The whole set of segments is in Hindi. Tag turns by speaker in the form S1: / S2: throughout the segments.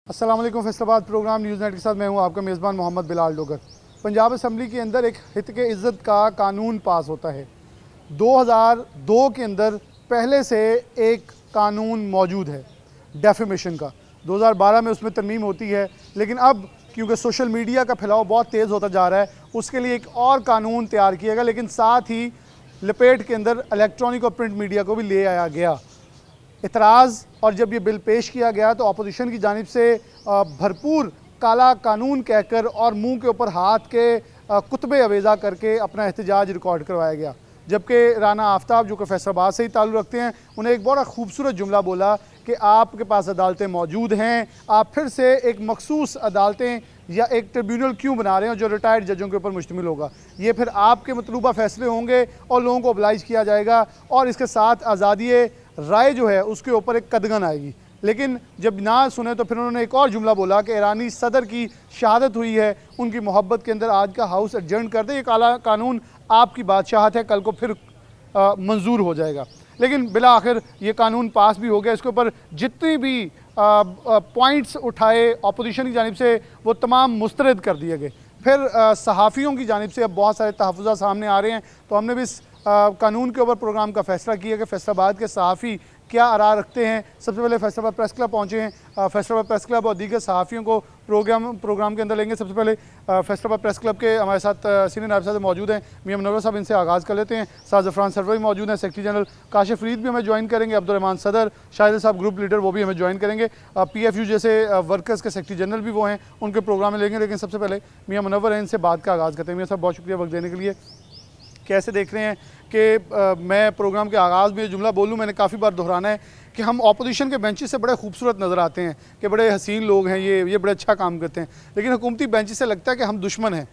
S1: अस्सलाम वालेकुम। फैसलाबाद प्रोग्राम न्यूज़ नेट के साथ मैं हूं आपका मेज़बान मोहम्मद बिलाल डोगर। पंजाब असम्बली के अंदर एक हित के इज़्ज़त का कानून पास होता है। 2002 के अंदर पहले से एक कानून मौजूद है डेफेमेशन का। 2012 में उसमें तरमीम होती है, लेकिन अब क्योंकि सोशल मीडिया का फैलाव बहुत तेज़ होता जा रहा है, उसके लिए एक और कानून तैयार किया गया, लेकिन साथ ही लपेट के अंदर इलेक्ट्रॉनिक और प्रिंट मीडिया को भी ले आया गया। इतराज़ और जब ये बिल पेश किया गया तो अपोजिशन की जानिब से भरपूर काला कानून कहकर और मुंह के ऊपर हाथ के कुतबे अवेज़ा करके अपना एहतजाज रिकॉर्ड करवाया गया। जबकि राना आफ्ताब जो कि फैसलाबाद से ही ताल्लुक़ रखते हैं, उन्हें एक बड़ा खूबसूरत जुमला बोला कि आपके पास अदालतें मौजूद हैं, आप फिर से एक मखसूस अदालतें या एक ट्रिब्यूनल क्यों बना रहे हैं जो रिटायर्ड जजों के ऊपर मुश्तमिल होगा। ये फिर आपके मतलूबा फ़ैसले होंगे और लोगों को ओबलाइज किया जाएगा और इसके साथ आज़ादी राय जो है उसके ऊपर एक कदगन आएगी। लेकिन जब ना सुने तो फिर उन्होंने एक और जुमला बोला कि ईरानी सदर की शहादत हुई है, उनकी मोहब्बत के अंदर आज का हाउस एडजर्न कर दे, ये काला कानून आपकी बादशाहत है, कल को फिर मंजूर हो जाएगा। लेकिन बिला आखिर ये कानून पास भी हो गया। इसके ऊपर जितनी भी पॉइंट्स उठाए अपोजिशन की जानिब से वो तमाम मुस्तरद कर दिए गए। फिर सहाफ़ियों की जानिब से अब बहुत सारे तहफ़्फ़ुज़ात सामने आ रहे हैं, तो हमने भी इस कानून के ऊपर प्रोग्राम का फ़ैसला किया कि फैसलाबाद के सहाफ़ी क्या आरा रखते हैं। सबसे पहले फैसलाबाद प्रेस क्लब पहुँचे हैं। फैसलाबाद प्रेस क्लब और दीगर सहाफ़ियों को प्रोग्राम के अंदर लेंगे। सबसे पहले फैसलाबाद प्रेस क्लब के हमारे साथ सीनियर नायब साहब मौजूद हैं, मियां मुनव्वर साहब, इनसे आगाज़ कर लेते हैं। साथ ज़फ़रान सरवरी मौजूद हैं, सेक्रेटरी जनरल काशिफ़ फ़रीद भी हमें ज्वाइन करेंगे, अब्दुर्रहमान सदर, शाहिद साहब ग्रुप लीडर वो भी हमें ज्वाइन करेंगे। PFU जैसे वर्कर्स के सेक्रेटरी जनरल भी वो हैं, उनके प्रोग्राम में लेंगे। लेकिन सबसे पहले मियां मुनव्वर हैं, इनसे बात का आगाज़ करते हैं। मियां साहब बहुत शुक्रिया वक्त देने के लिए। कैसे देख रहे हैं कि मैं प्रोग्राम के आगाज़ में जुमला बोलूँ, मैंने काफ़ी बार दोहराना है कि हम अपोजिशन के बेंचेस से बड़े खूबसूरत नज़र आते हैं कि बड़े हसीन लोग हैं, ये बड़े अच्छा काम करते हैं, लेकिन हुकूमती बेंचेस से लगता है कि हम दुश्मन हैं।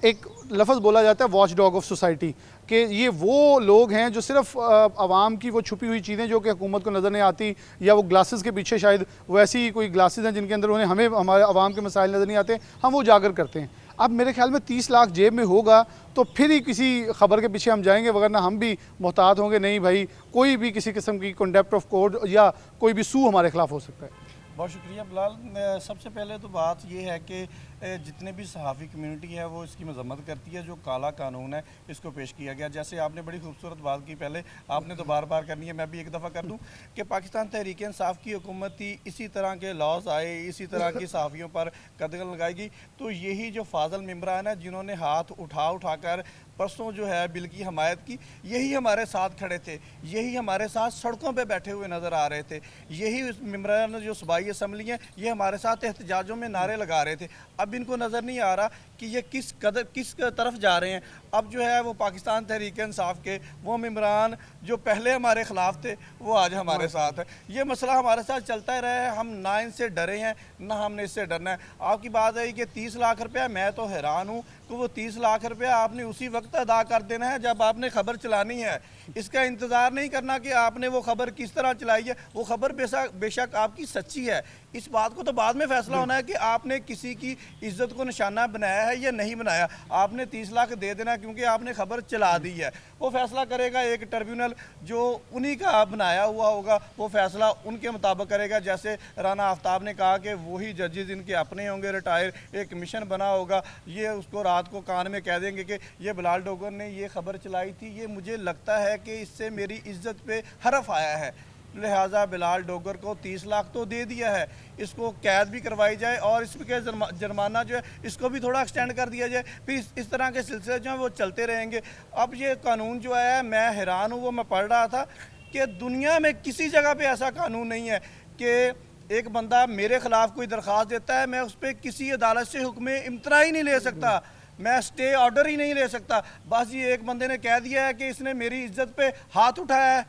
S1: एक लफ्ज़ बोला जाता है वॉच डॉग ऑफ सोसाइटी, कि ये वो लोग हैं जो सिर्फ आवाम की वो छुपी हुई चीज़ें जो कि हुकूमत को नज़र नहीं आती, या वो ग्लासेस के पीछे शायद वैसी कोई ग्लासेस हैं जिनके अंदर उन्हें हमें हमारे आवाम के मसाइल नज़र नहीं आते, हम वो उजागर करते हैं। अब मेरे ख्याल में 30 लाख जेब में होगा तो फिर ही किसी खबर के पीछे हम जाएंगे, वरना हम भी मोहतात होंगे। नहीं भाई, कोई भी किसी किस्म की कंटेम्प्ट ऑफ कोर्ट या कोई भी सू हमारे खिलाफ हो सकता है।
S2: बहुत शुक्रिया बिलाल। सबसे पहले तो बात ये है कि जितने भी सहाफ़ी कम्युनिटी है वो इसकी मजम्मत करती है जो काला कानून है इसको पेश किया गया। जैसे आपने बड़ी खूबसूरत बात की, पहले आपने तो बार बार करनी है, मैं भी एक दफ़ा कर दूं कि पाकिस्तान तहरीक इंसाफ की हुकूमत थी, इसी तरह के लॉज आए, इसी तरह की सहाफ़ियों पर कदगन लगाएगी, तो यही जो फाजल मेम्बरान है जिन्होंने हाथ उठा कर परसों जो है बिल की हमायत की, यही हमारे साथ खड़े थे, यही हमारे साथ सड़कों पे बैठे हुए नज़र आ रहे थे, यही मेम्बरान जो सूबाई असम्बली हैं ये हमारे साथ एहतजाजों में नारे लगा रहे थे। अब इनको नज़र नहीं आ रहा कि ये किस तरफ जा रहे हैं। अब जो है वो पाकिस्तान तहरीक इंसाफ के वो मेम्बरान जो पहले हमारे ख़िलाफ़ थे वो आज हमारे साथ है। ये मसला हमारे साथ चलता ही रहा है, हम ना इनसे डरे हैं ना हमने इससे डरना है। आपकी बात है कि 30 लाख रुपया, मैं तो हैरान हूँ कि वो 30 लाख रुपया आपने उसी वक्त अदा कर देना है जब आपने खबर चलानी है। इसका इंतज़ार नहीं करना कि आपने वो खबर किस तरह चलाई है। वो खबर बेशक आपकी सच्ची है, इस बात को तो बाद में फैसला होना है कि आपने किसी की इज्जत को निशाना बनाया है या नहीं बनाया। आपने 30 लाख दे देना क्योंकि आपने खबर चला दी है। वो फैसला करेगा एक ट्रिब्यूनल जो उन्हीं का बनाया हुआ होगा, वो फैसला उनके मुताबिक करेगा। जैसे राना आफ्ताब ने कहा कि वही जजेस इनके अपने होंगे रिटायर, एक कमीशन बना होगा, ये उसको रात को कान में कह देंगे कि ये बिलाल डोगर ने ये खबर चलाई थी, ये मुझे लगता है कि इससे मेरी इज्जत पे हरफ आया है, लिहाजा बिलाल डोगर को 30 लाख तो दे दिया है, इसको कैद भी करवाई जाए और इसके जुर्माना जो है इसको भी थोड़ा एक्सटेंड कर दिया जाए। फिर इस तरह के सिलसिले जो हैं वो चलते रहेंगे। अब ये कानून जो है मैं हैरान हूँ, वो मैं पढ़ रहा था कि दुनिया में किसी जगह पे ऐसा कानून नहीं है कि एक बंदा मेरे ख़िलाफ़ कोई दरख्वास्त देता है, मैं उस पर किसी अदालत से हुक्म इम्तना ही नहीं ले सकता, मैं स्टे ऑर्डर ही नहीं ले सकता। बस ये एक बंदे ने कह दिया है कि इसने मेरी इज्जत पे हाथ उठाया है,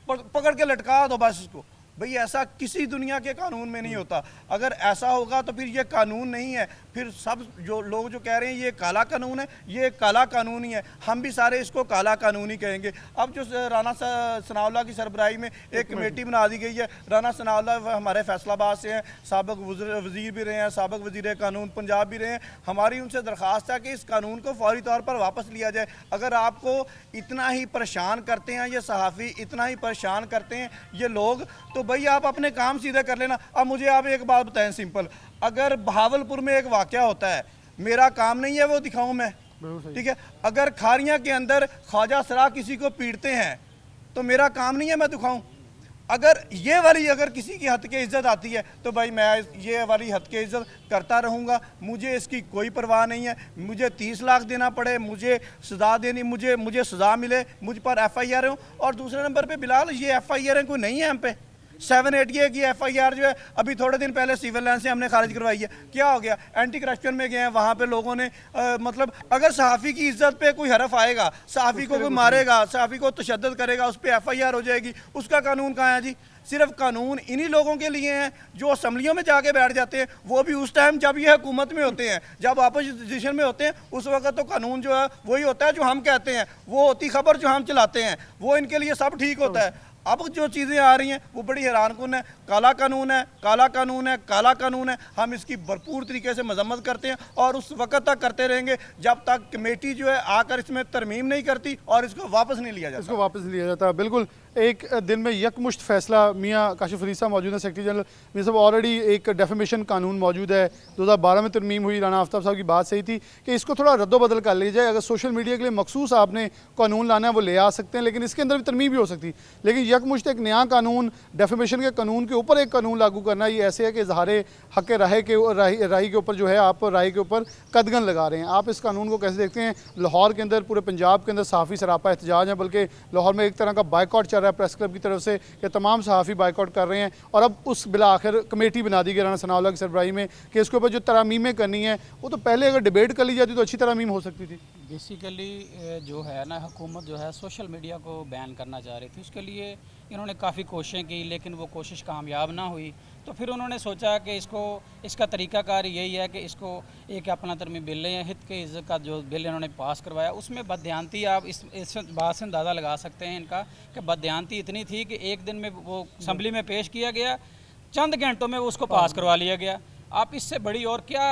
S2: पकड़ के लटका दो बस इसको। भाई ऐसा किसी दुनिया के कानून में नहीं होता। अगर ऐसा होगा तो फिर ये कानून नहीं है, फिर सब जो लोग जो कह रहे हैं ये काला कानून है, ये काला कानून ही है, हम भी सारे इसको काला कानून ही कहेंगे। अब जो राना सनाउल्लाह की सरबराही में एक कमेटी बना दी गई है, राना सनाउल्लाह हमारे फैसलाबाद से हैं, साबिक वज़ीर भी रहे हैं, साबिक वज़ीर कानून पंजाब भी रहे हैं। हमारी उनसे दरख्वास्त है कि इस कानून को फौरी तौर पर वापस लिया जाए। अगर आपको इतना ही परेशान करते हैं ये सहाफ़ी, इतना ही परेशान करते हैं ये लोग, तो भाई आप अपने काम सीधे कर लेना। अब मुझे आप एक बात बताएं सिंपल, अगर बहावलपुर में एक वाकया होता है, मेरा काम नहीं है वो दिखाऊं मैं, ठीक है। अगर खारियां के अंदर ख्वाजा सरा किसी को पीटते हैं तो मेरा काम नहीं है मैं दिखाऊं। अगर ये वाली अगर किसी की हद के इज्जत आती है तो भाई मैं ये वाली हद के इज्जत करता रहूँगा, मुझे इसकी कोई परवाह नहीं है। मुझे 30 लाख देना पड़े, मुझे सज़ा देनी, मुझे सज़ा मिले, मुझ पर FIR हो। और दूसरे नंबर पे बिलाल ये FIR कोई नहीं है हम पे, 788 की FIR जो है अभी थोड़े दिन पहले सिविल लाइन से हमने खारिज करवाई है। क्या हो गया, एंटी करप्शन में गए हैं, वहाँ पे लोगों ने मतलब अगर सहाफ़ी की इज्जत पे कोई हरफ आएगा, सहाफ़ी को कोई मारेगा, सहाफ़ी को तशद्दुद करेगा, उस पर FIR हो जाएगी, उसका कानून कहाँ है जी। सिर्फ कानून इन्हीं लोगों के लिए हैं जो असम्बलियों में जाके बैठ जाते हैं, वो भी उस टाइम जब ये हुकूमत में होते हैं, जब अपोजिशन में होते हैं, उस वक्त तो कानून जो है वही होता है जो हम कहते हैं, वो होती खबर जो हम चलाते हैं, वो इनके लिए सब ठीक होता है। अब जो चीज़ें आ रही हैं वो बड़ी हैरानकुन है। काला कानून है, काला कानून है, काला कानून है। हम इसकी भरपूर तरीके से मजम्मत करते हैं और उस वक्त तक करते रहेंगे जब तक कमेटी जो है आकर इसमें तरमीम नहीं करती और इसको वापस नहीं लिया जाता।
S1: इसको वापस नहीं लिया जाता, बिल्कुल। एक दिन में यकमुश्त फैसला, मियाँ काशिफ फरीद साहब मौजूद है, सेक्रेटरी जनरल। मियाँ साहब, ऑलरेडी एक डेफेमेशन कानून मौजूद है, 2012 में तरमीम हुई। राना आफ्ताब साहब की बात सही थी कि इसको थोड़ा रद्दोबदल कर लिया जाए। अगर सोशल मीडिया के लिए मखसूस आपने कानून लाना है वो ले आ सकते हैं, लेकिन इसके अंदर भी तरमीम भी हो सकती है। लेकिन यकमुश्त एक नया कानून, डेफेमेशन के कानून के ऊपर एक कानून लागू करना, ये ऐसे है कि इजहार हक राय के ऊपर जो है आप राय के ऊपर कदगन लगा रहे हैं। आप इस कानून को कैसे देखते हैं? लाहौर के अंदर, पूरे पंजाब के अंदर सहाफ़ी सरापा एहतजाज है, बल्कि लाहौर में एक तरह का बाइकआउट चल रहा है प्रेस क्लब की तरफ से कि तमाम सहाफ़ी बाइकआउट कर रहे हैं। और अब उस बिला आखिर कमेटी बना दी गई राना सनाउल्लाह की सरबराही में कि इसके ऊपर जो तरामीमें करनी है वो तो पहले अगर डिबेट कर ली जाती तो अच्छी तरामीम हो सकती थी।
S3: बेसिकली जो है ना, हुकूमत जो है सोशल मीडिया को बैन करना चाह रही थी। उसके लिए इन्होंने काफ़ी कोशिशें की, लेकिन वो कोशिश कामयाब ना हुई। तो फिर उन्होंने सोचा कि इसका तरीकाकार यही है कि इसको एक अपना तरमीम बिल है, हित के इज़्ज़त का जो बिल इन्होंने पास करवाया, उसमें बदयांती, आप इस बात से अंदाज़ा लगा सकते हैं इनका कि बदयांती इतनी थी कि एक दिन में वो असम्बली में पेश किया गया, चंद घंटों में वो उसको पास करवा लिया गया। आप इससे बड़ी और क्या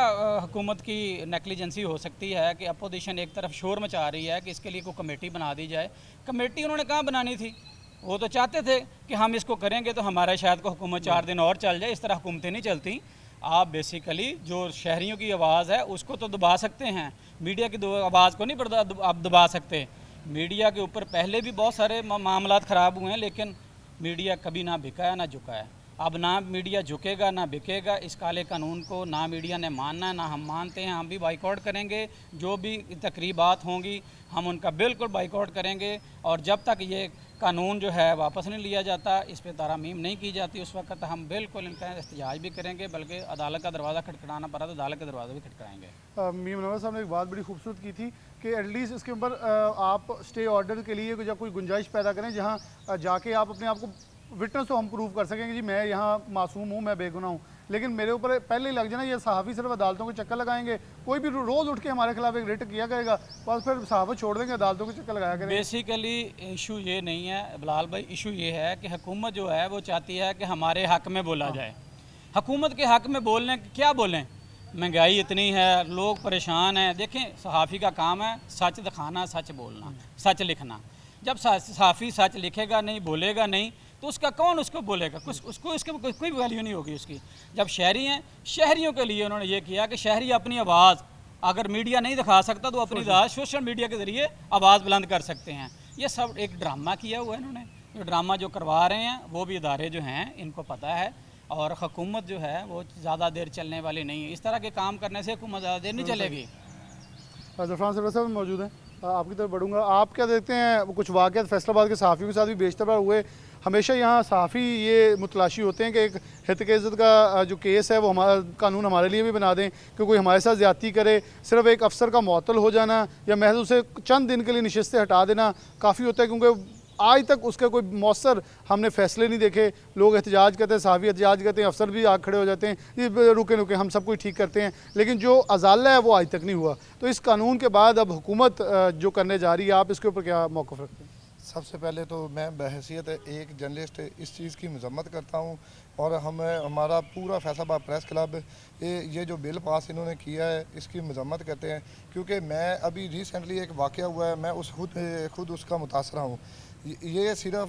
S3: हुकूमत की नेग्लिजेंसी हो सकती है कि अपोजिशन एक तरफ शोर मचा रही है कि इसके लिए कोई कमेटी बना दी जाए। कमेटी उन्होंने कहाँ बनानी थी? वो तो चाहते थे कि हम इसको करेंगे तो हमारा शायद को हुकूमत 4 दिन और चल जाए। इस तरह हुकूमतें नहीं चलती। आप बेसिकली जो शहरियों की आवाज़ है उसको तो दबा सकते हैं, मीडिया की आवाज़ को नहीं आप दबा सकते। मीडिया के ऊपर पहले भी बहुत सारे मामलात ख़राब हुए हैं, लेकिन मीडिया कभी ना बिका है ना झुका है। अब ना मीडिया झुकेगा ना बिकेगा। इस काले कानून को ना मीडिया ने मानना है ना हम मानते हैं। हम भी बाइकआउट करेंगे, जो भी तकरीबात होंगी हम उनका बिल्कुल बाइकआउट करेंगे। और जब तक ये कानून जो है वापस नहीं लिया जाता, इस पर तरामीम नहीं की जाती, उस वक्त हम बिल्कुल इनका एहतजाज भी करेंगे, बल्कि अदालत का दरवाज़ा खटखटाना पड़ा तो अदालत का दरवाज़ा भी खटखटाएंगे।
S1: मीम नवाज साहब ने एक बात बड़ी खूबसूरत की थी कि एटलीस्ट इसके ऊपर आप स्टे ऑर्डर के लिए कोई गुंजाइश पैदा करें जहाँ जाके आप अपने आप को विटनेस तो हम प्रूव कर सकेंगे जी मैं यहाँ मासूम हूँ, मैं बेगुनाह हूँ। लेकिन मेरे ऊपर पहले ही लग जाना ये सहाफ़ी सिर्फ अदालतों के चक्कर लगाएंगे, कोई भी रोज़ उठ के हमारे खिलाफ एक रिट किया करेगा, बस फिर सहाफ़त छोड़ देंगे, अदालतों के चक्कर लगाया करेंगे।
S3: बेसिकली इशू ये नहीं है बिलाल भाई, इशू ये है कि हुकूमत जो है वो चाहती है कि हमारे हक़ में बोला जाए। हुकूमत के हक़ में बोलने क्या बोलें? महंगाई इतनी है, लोग परेशान हैं। देखें, सहाफ़ी का काम है सच दिखाना, सच बोलना, सच लिखना। जब सहाफ़ी सच लिखेगा नहीं, बोलेगा नहीं, तो उसका कौन उसको बोलेगा? उसको इसके कोई वैल्यू नहीं होगी उसकी। जब शहरी हैं, शहरियों के लिए उन्होंने ये किया कि शहरी अपनी आवाज़, अगर मीडिया नहीं दिखा सकता तो अपनी आवाज़ सोशल मीडिया के ज़रिए आवाज़ बुलंद कर सकते हैं। ये सब एक ड्रामा किया हुआ है इन्होंने। जो ड्रामा जो करवा रहे हैं वो भी इदारे जो हैं इनको पता है, और हुकूमत जो है वो ज़्यादा देर चलने वाली नहीं है। इस तरह के काम करने से हुकूमत ज़्यादा देर नहीं चलेगी।
S1: ज़फ़रान सरवर साहब मौजूद हैं, आपकी तरफ बढ़ूँगा। आप क्या देखते हैं, कुछ वाक़यात फैसलाबाद के सहाफ़ियों के साथ भी बेशतर बार हुए। हमेशा यहाँ सहाफ़ी ये मुतलाशी होते हैं कि एक हित के इज़्ज़त का जो केस है वो हमारा कानून हमारे लिए भी बना दें कि कोई हमारे साथ ज़्यादती करे। सिर्फ एक अफसर का मुअत्तल हो जाना या महज उसे चंद दिन के लिए नशिस्त से हटा देना काफ़ी होता है, क्योंकि आज तक उसका कोई मौसर हमने फ़ैसले नहीं देखे। लोग एहतजाज करते हैं, सहाफ़ी एहतजाज करते हैं, अफसर भी आग खड़े हो जाते हैं, ये रुके रुके हम सब कुछ ठीक करते हैं, लेकिन जो अजाला है वो आज तक नहीं हुआ। तो इस कानून के बाद अब हुकूमत जो करने जा रही है, आप इसके ऊपर क्या मौक़िफ़ रखते हैं?
S4: सबसे पहले तो मैं बहैसियत एक जर्नलिस्ट इस चीज़ की मजम्मत करता हूँ, और हमारा पूरा फैसलाबाद प्रेस क्लब ये जो बिल पास इन्होंने किया है इसकी मजम्मत करते हैं। क्योंकि मैं अभी रिसेंटली एक वाक़या हुआ है, मैं खुद उसका मुतासरा हूँ। ये सिर्फ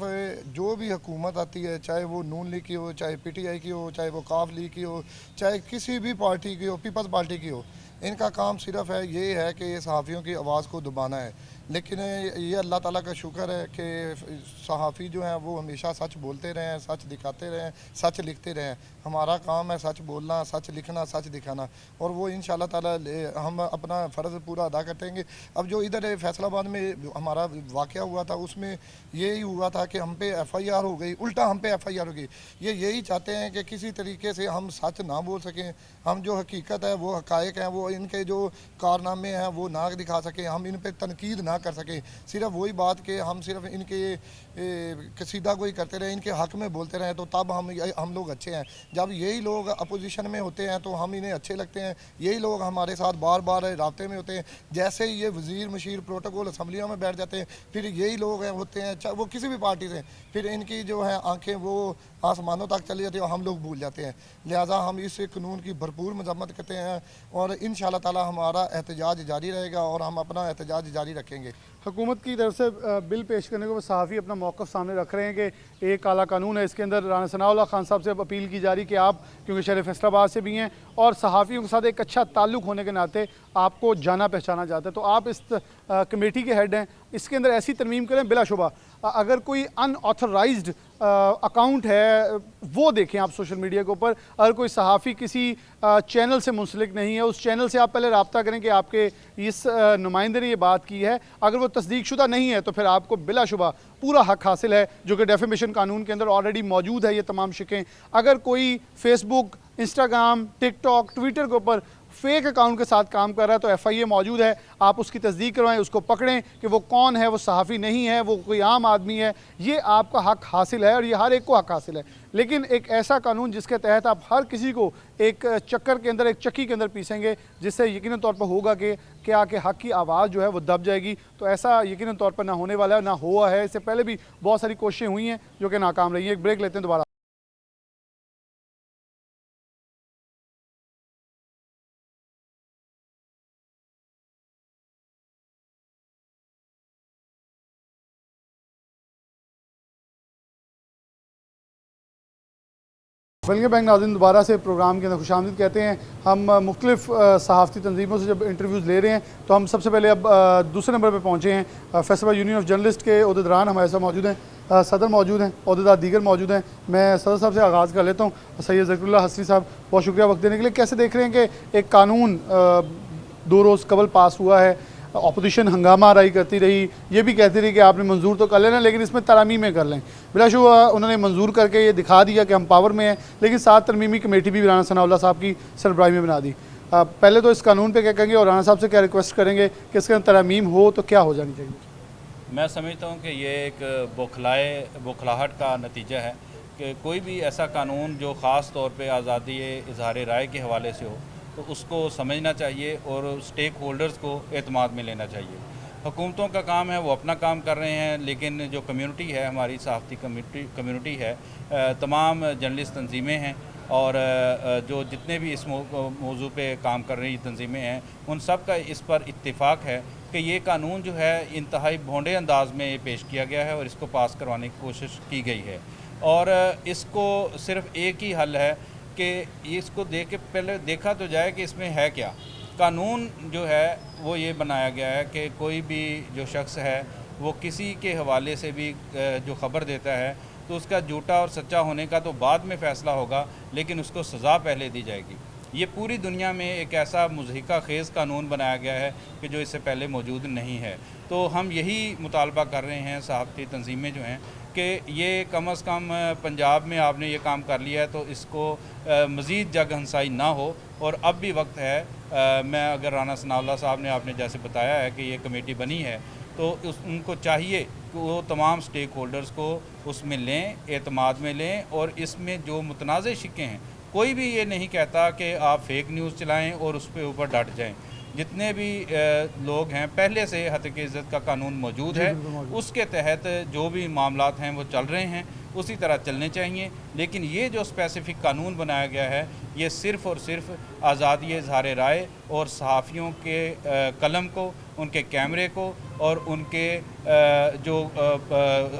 S4: जो भी हुकूमत आती है, चाहे वो नून लीग की हो, चाहे पीटीआई की हो, चाहे वो काफ लीग की हो, चाहे किसी भी पार्टी की हो, पीपल्स पार्टी की हो, इनका काम सिर्फ है ये है कि ये सहाफ़ियों की आवाज़ को दबाना है। लेकिन ये अल्लाह ताला का शुक्र है कि सहाफ़ी जो हैं वो हमेशा सच बोलते रहे हैं, सच दिखाते रहे हैं, सच लिखते रहे हैं। हमारा काम है सच बोलना, सच लिखना, सच दिखाना, और वो इंशाल्लाह ताला हम अपना फ़र्ज़ पूरा अदा करेंगे। अब जो इधर फैसलाबाद में हमारा वाक़या हुआ था, उसमें यही हुआ था कि हम पे FIR हो गई, उल्टा हम पे FIR हो गई। ये यही चाहते हैं कि किसी तरीके से हम सच ना बोल सकें, हम जो हकीकत है, वो हक़ाइक़ हैं, वो इनके जो कारनामे हैं वो ना दिखा सकें, हम इन पे तनकीद ना कर सकें। सिर्फ वही बात कि हम सिर्फ इनके कसीदा कोई करते रहे, इनके हक़ में बोलते रहे, तो तब हम लोग अच्छे हैं। जब यही लोग अपोजिशन में होते हैं तो हम इन्हें अच्छे लगते हैं, यही लोग हमारे साथ बार बार राब्ते में होते हैं। जैसे ही ये वज़ीर मशीर प्रोटोकॉल असम्बलियों में बैठ जाते हैं, फिर यही लोग होते हैं, चाहे वो किसी भी पार्टी से, फिर इनकी जो है आंखें वो आसमानों तक चली जाती है और हम लोग भूल जाते हैं। लिहाजा हम इस कानून की भरपूर मजम्मत करते हैं और इंशाअल्लाह ताला हमारा एहतजाज जारी रहेगा और हम अपना एहतजाज जारी रखेंगे।
S1: हुकूमत की तरफ से बिल पेश करने को सहाफ़ी अपना मौक़िफ़ सामने रख रहे हैं कि एक काला कानून है, इसके अंदर राना सनाउल्लाह खान साहब से अब अपील की जा रही कि आप क्योंकि शहर फैसलाबाद से भी हैं और सहाफ़ियों के साथ एक अच्छा ताल्लुक़ होने के नाते आपको जाना पहचाना जाता है, तो आप इस कमेटी के हेड हैं, इसके अंदर ऐसी तरमीम करें बिलाशुबा अगर कोई अनऑथराइज्ड अकाउंट है वो देखें आप सोशल मीडिया के ऊपर, अगर कोई सहाफ़ी किसी चैनल से मुंसलिक नहीं है, उस चैनल से आप पहले रब्ता करें कि आपके इस नुमाइंदे ने ये बात की है। अगर वो तस्दीक शुदा नहीं है तो फिर आपको बिलाशुबा पूरा हक हासिल है, जो कि डेफेमेशन कानून के अंदर ऑलरेडी मौजूद है ये तमाम शिकें। अगर कोई फेसबुक, इंस्टाग्राम, टिकटॉक, ट्विटर के ऊपर फेक अकाउंट के साथ काम कर रहा है तो FIA मौजूद है, आप उसकी तस्दीक करवाएं, उसको पकड़ें कि वो कौन है, वो सहाफ़ी नहीं है, वो कोई आम आदमी है। ये आपका हक हासिल है और ये हर एक को हक हासिल है। लेकिन एक ऐसा कानून जिसके तहत आप हर किसी को एक चक्कर के अंदर, एक चक्की के अंदर पीसेंगे, जिससे यकीनन तौर पर होगा कि क्या कि हक की आवाज़ जो है वो दब जाएगी, तो ऐसा यकीनन तौर पर ना होने वाला है, ना हुआ है। इससे पहले भी बहुत सारी कोशिशें हुई हैं जो कि नाकाम रही हैं। एक ब्रेक लेते हैं, दोबारा वेलकम बैक नाज़रीन, दोबारा से प्रोग्राम के अंदर खुशामदीद कहते हैं। हम मुख्तलिफ सहाफ़ती तंजीमों से जब इंटरव्यूज़ ले रहे हैं तो हम सबसे पहले अब दूसरे नंबर पर पहुँचे हैं। फैसलाबाद यूनियन ऑफ जर्नलिस्ट के अहदेदारान हमारे साथ मौजूद हैं, सदर मौजूद हैं, अहदेदार दीगर मौजूद हैं। मैं सदर साहब से आगाज़ कर लेता हूँ। सैयद ज़कीरुल्लाह हसनी साहब, बहुत शुक्रिया वक्त देने के लिए। कैसे देख रहे हैं कि एक कानून 2 रोज़ कबल पास हुआ है, अपोजिशन हंगामा आराई करती रही, ये भी कहती रही कि आपने मंजूर तो कर लेना लेकिन इसमें तरमीमें कर लें। बिलाशुबा उन्होंने मंजूर करके ये दिखा दिया कि हम पावर में हैं, लेकिन साथ तरमीमी कमेटी भी राना सनाउल्लाह साहब की सरबराही में बना दी। पहले तो इस कानून पे क्या कहेंगे और राना साहब से क्या रिक्वेस्ट करेंगे कि इसके अंदर तरमीम हो तो क्या हो जानी चाहिए?
S5: मैं समझता हूँ कि ये एक बौखलाहट का नतीजा है कि कोई भी ऐसा कानून जो ख़ास तौर पे आज़ादी इज़हार राय के हवाले से हो तो उसको समझना चाहिए और स्टेक होल्डर्स को एतमाद में लेना चाहिए। हुकूमतों का काम है, वो अपना काम कर रहे हैं, लेकिन जो कम्युनिटी है, हमारी सहाफ़ती कम्युनिटी है, तमाम जर्नलिस्ट तंजीमें हैं और जो जितने भी इस मौजू पे काम कर रही तंजीमें हैं, उन सब का इस पर इत्तेफाक है कि ये कानून जो है इंतहाई भोंडे अंदाज में पेश किया गया है और इसको पास करवाने की कोशिश की गई है। और इसको सिर्फ एक ही हल है कि इसको देख के पहले देखा तो जाए कि इसमें है क्या। कानून जो है वो ये बनाया गया है कि कोई भी जो शख्स है वो किसी के हवाले से भी जो ख़बर देता है तो उसका झूठा और सच्चा होने का तो बाद में फ़ैसला होगा, लेकिन उसको सज़ा पहले दी जाएगी। ये पूरी दुनिया में एक ऐसा मुज़हिका खेज़ कानून बनाया गया है कि जो इससे पहले मौजूद नहीं है। तो हम यही मुतालबा कर रहे हैं सहाफ़ती तंजीमें जो हैं कि ये कम अज़ कम पंजाब में आपने ये काम कर लिया है तो इसको मज़ीद जग हंसाई ना हो। और अब भी वक्त है। मैं अगर राना सनाउल्लाह साहब ने आपने जैसे बताया है कि ये कमेटी बनी है तो उनको चाहिए कि वो तमाम स्टेक होल्डर्स को उसमें लें, एतमाद में लें और इसमें जो मुतनाज़ शिकें हैं, कोई भी ये नहीं कहता कि आप फेक न्यूज़ चलाएं और उस पर ऊपर डट जाएं। जितने भी लोग हैं, पहले से हक़ इज़्ज़त का कानून मौजूद है, उसके तहत जो भी मामलात हैं वो चल रहे हैं, उसी तरह चलने चाहिए। लेकिन ये जो स्पेसिफ़िक कानून बनाया गया है ये सिर्फ़ और सिर्फ आज़ादी इज़हार राय और सहाफ़ियों के कलम को, उनके कैमरे को और उनके जो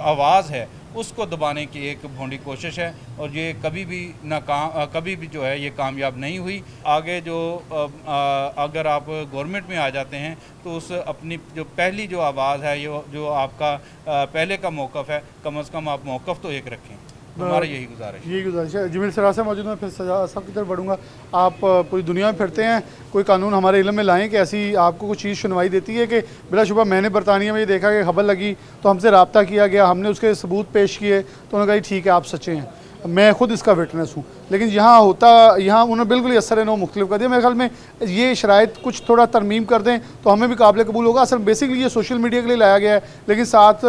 S5: आवाज़ है उसको दबाने की एक भोंडी कोशिश है, और ये कभी भी जो है ये कामयाब नहीं हुई। आगे जो अगर आप गवर्नमेंट में आ जाते हैं तो उस अपनी जो पहली जो आवाज़ है, ये जो आपका पहले का मौक़िफ़ है, कम से कम आप मौक़िफ़ तो एक रखें। हमारा यही गुजारिश
S1: है। जमील सरार साहब मौजूद, मैं फिर साहब की तरफ बढ़ूँगा। आप पूरी दुनिया में फिरते हैं, कोई कानून हमारे इल्म में लाएं कि ऐसी आपको कुछ चीज़ सुनवाई देती है कि बिलाशुबा मैंने बरतानिया में ये देखा कि खबर लगी तो हमसे रब्ता किया गया, हमने उसके सबूत पेश किए तो उन्होंने कहा ठीक है आप सच्चे हैं, मैं खुद इसका विटनेस हूँ। लेकिन यहाँ उन्होंने बिल्कुल ही असर नो मुख्तलिफ कर दिया। मेरे ख्याल में ये शराइत कुछ थोड़ा तरमीम कर दें तो हमें भी काबिल कबूल होगा। असल बेसिकली ये सोशल मीडिया के लिए लाया गया है, लेकिन साथ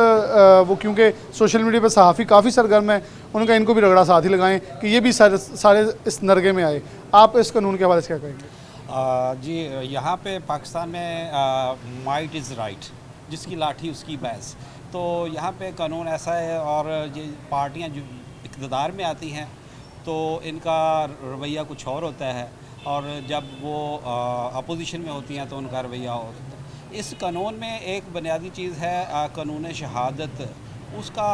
S1: वो क्योंकि सोशल मीडिया पर सहाफ़ी काफ़ी सरगर्म है, उनका इनको भी रगड़ा साथ ही लगाएं कि ये भी सारे इस नरगे में आए। आप इस कानून के हवाले से क्या कहेंगे?
S6: जी, यहाँ पे पाकिस्तान में माइट इज़ राइट, जिसकी लाठी उसकी भैंस। तो यहाँ पे कानून ऐसा है, और ये पार्टियाँ जो इक़्तिदार में आती हैं तो इनका रवैया कुछ और होता है, और जब वो अपोजिशन में होती हैं तो उनका रवैया होता है। इस कानून में एक बुनियादी चीज़ है कानून शहादत, उसका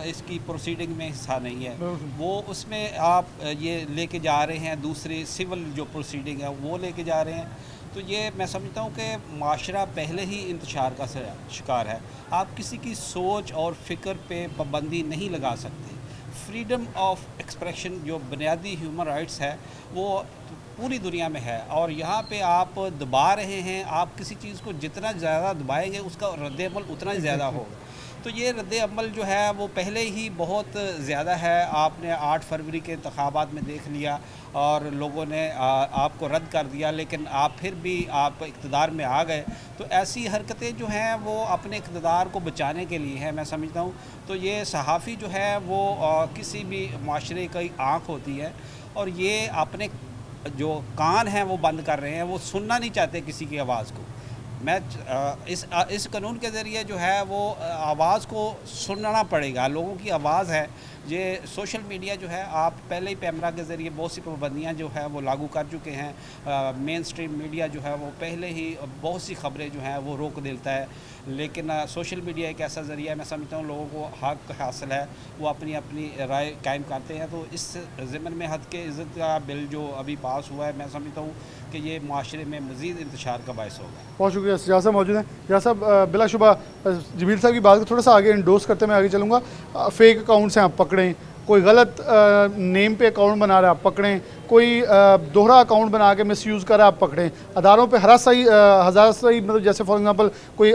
S6: इसकी प्रोसीडिंग में हिस्सा नहीं है। वो उसमें आप ये लेके जा रहे हैं, दूसरी सिविल जो प्रोसीडिंग है वो लेके जा रहे हैं। तो ये मैं समझता हूँ कि माशरा पहले ही इंतशार का शिकार है। आप किसी की सोच और फ़िक्र पे पाबंदी नहीं लगा सकते। फ्रीडम ऑफ एक्सप्रेशन जो बुनियादी ह्यूमन राइट्स है वो पूरी दुनिया में है, और यहाँ पे आप दबा रहे हैं। आप किसी चीज़ को जितना ज़्यादा दबाएंगे उसका रद्द-ए-अमल उतना ही ज़्यादा होगा। तो ये रद्द-ए-अमल जो है वो पहले ही बहुत ज़्यादा है। आपने 8 फरवरी के इंतखाबात में देख लिया और लोगों ने आपको रद्द कर दिया, लेकिन आप फिर भी आप इक़्तिदार में आ गए। तो ऐसी हरकतें जो हैं वो अपने इक़्तिदार को बचाने के लिए है, मैं समझता हूँ। तो ये सहाफ़ी जो है वो किसी भी माशरे की आँख होती है, और ये अपने जो कान हैं वो बंद कर रहे हैं, वो सुनना नहीं चाहते किसी की आवाज़ को। मैं इस कानून के ज़रिए जो है वो आवाज़ को सुनना पड़ेगा। लोगों की आवाज़ है। ये सोशल मीडिया जो है, आप पहले ही पैमरा के ज़रिए बहुत सी पाबंदियाँ जो है वो लागू कर चुके हैं। मेन स्ट्रीम मीडिया जो है वो पहले ही बहुत सी ख़बरें जो हैं वो रोक देता है, लेकिन सोशल मीडिया एक ऐसा ज़रिया है, मैं समझता हूँ लोगों को हक़ हासिल है, वो अपनी अपनी राय कायम करते हैं। तो इस ज़िम्मन में हद के इज़्ज़त का बिल जो अभी पास हुआ है, मैं समझता हूँ कि ये माशरे में मज़ीद इंतशार का बायस होगा।
S1: बहुत शुक्रिया। सजाद साहब मौजूद हैं। सजाद साहब, बिलाशुबा जमील साहब की बात को थोड़ा सा आगे इंडोर्स करते मैं आगे चलूँगा। फेक अकाउंट्स हैं आप पकड़ें, कोई गलत नेम पे अकाउंट बना रहा है आप पकड़ें, कोई दोहरा अकाउंट बना के मिसयूज़ कर रहा है आप पकड़ें। अदारों पे हरासई मतलब जैसे फॉर एग्जांपल कोई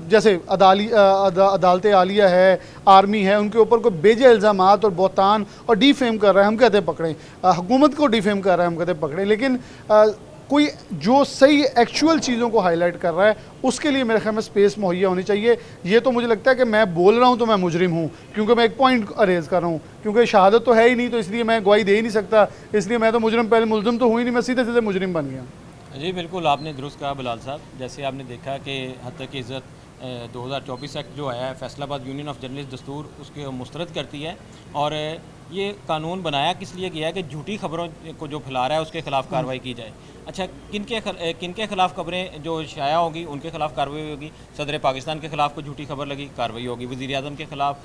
S1: जैसे अदालत आलिया है, आर्मी है, उनके ऊपर कोई बेजा इल्ज़ामात और बहतान और डिफेम कर रहा है, हम कहते हैं पकड़ें। हुकूमत को डिफेम कर रहा है, हम कहते हैं पकड़ें। लेकिन कोई जो सही एक्चुअल चीज़ों को हाईलाइट कर रहा है उसके लिए मेरे ख्याल में स्पेस मुहैया होनी चाहिए। ये तो मुझे लगता है कि मैं बोल रहा हूँ तो मैं मुजरिम हूँ क्योंकि मैं एक पॉइंट अरेज कर रहा हूँ, क्योंकि शहादत तो है ही नहीं, तो इसलिए मैं गवाही दे ही नहीं सकता, इसलिए मैं तो मुजरिम, पहले मुलजिम तो हुई नहीं, मैं सीधे सीधे मुजरिम बन गया।
S7: जी बिल्कुल, आपने दुरुस्त कहा बिलाल साहब। जैसे आपने देखा कि हद तक इज़्ज़त 2024 एक्ट जो आया है, फैसलाबाद यूनियन ऑफ जर्नलिस्ट दस्तूर उसके मुस्तरद करती है, और ये कानून बनाया किस लिए गया है कि झूठी खबरों को जो फैला रहा है उसके खिलाफ कार्रवाई की जाए। अच्छा, किनके खिलाफ खबरें जो शाया होगी उनके खिलाफ कार्रवाई होगी। सदर पाकिस्तान के खिलाफ कोई झूठी खबर लगी, कार्रवाई होगी। वज़ीर आज़म के खिलाफ,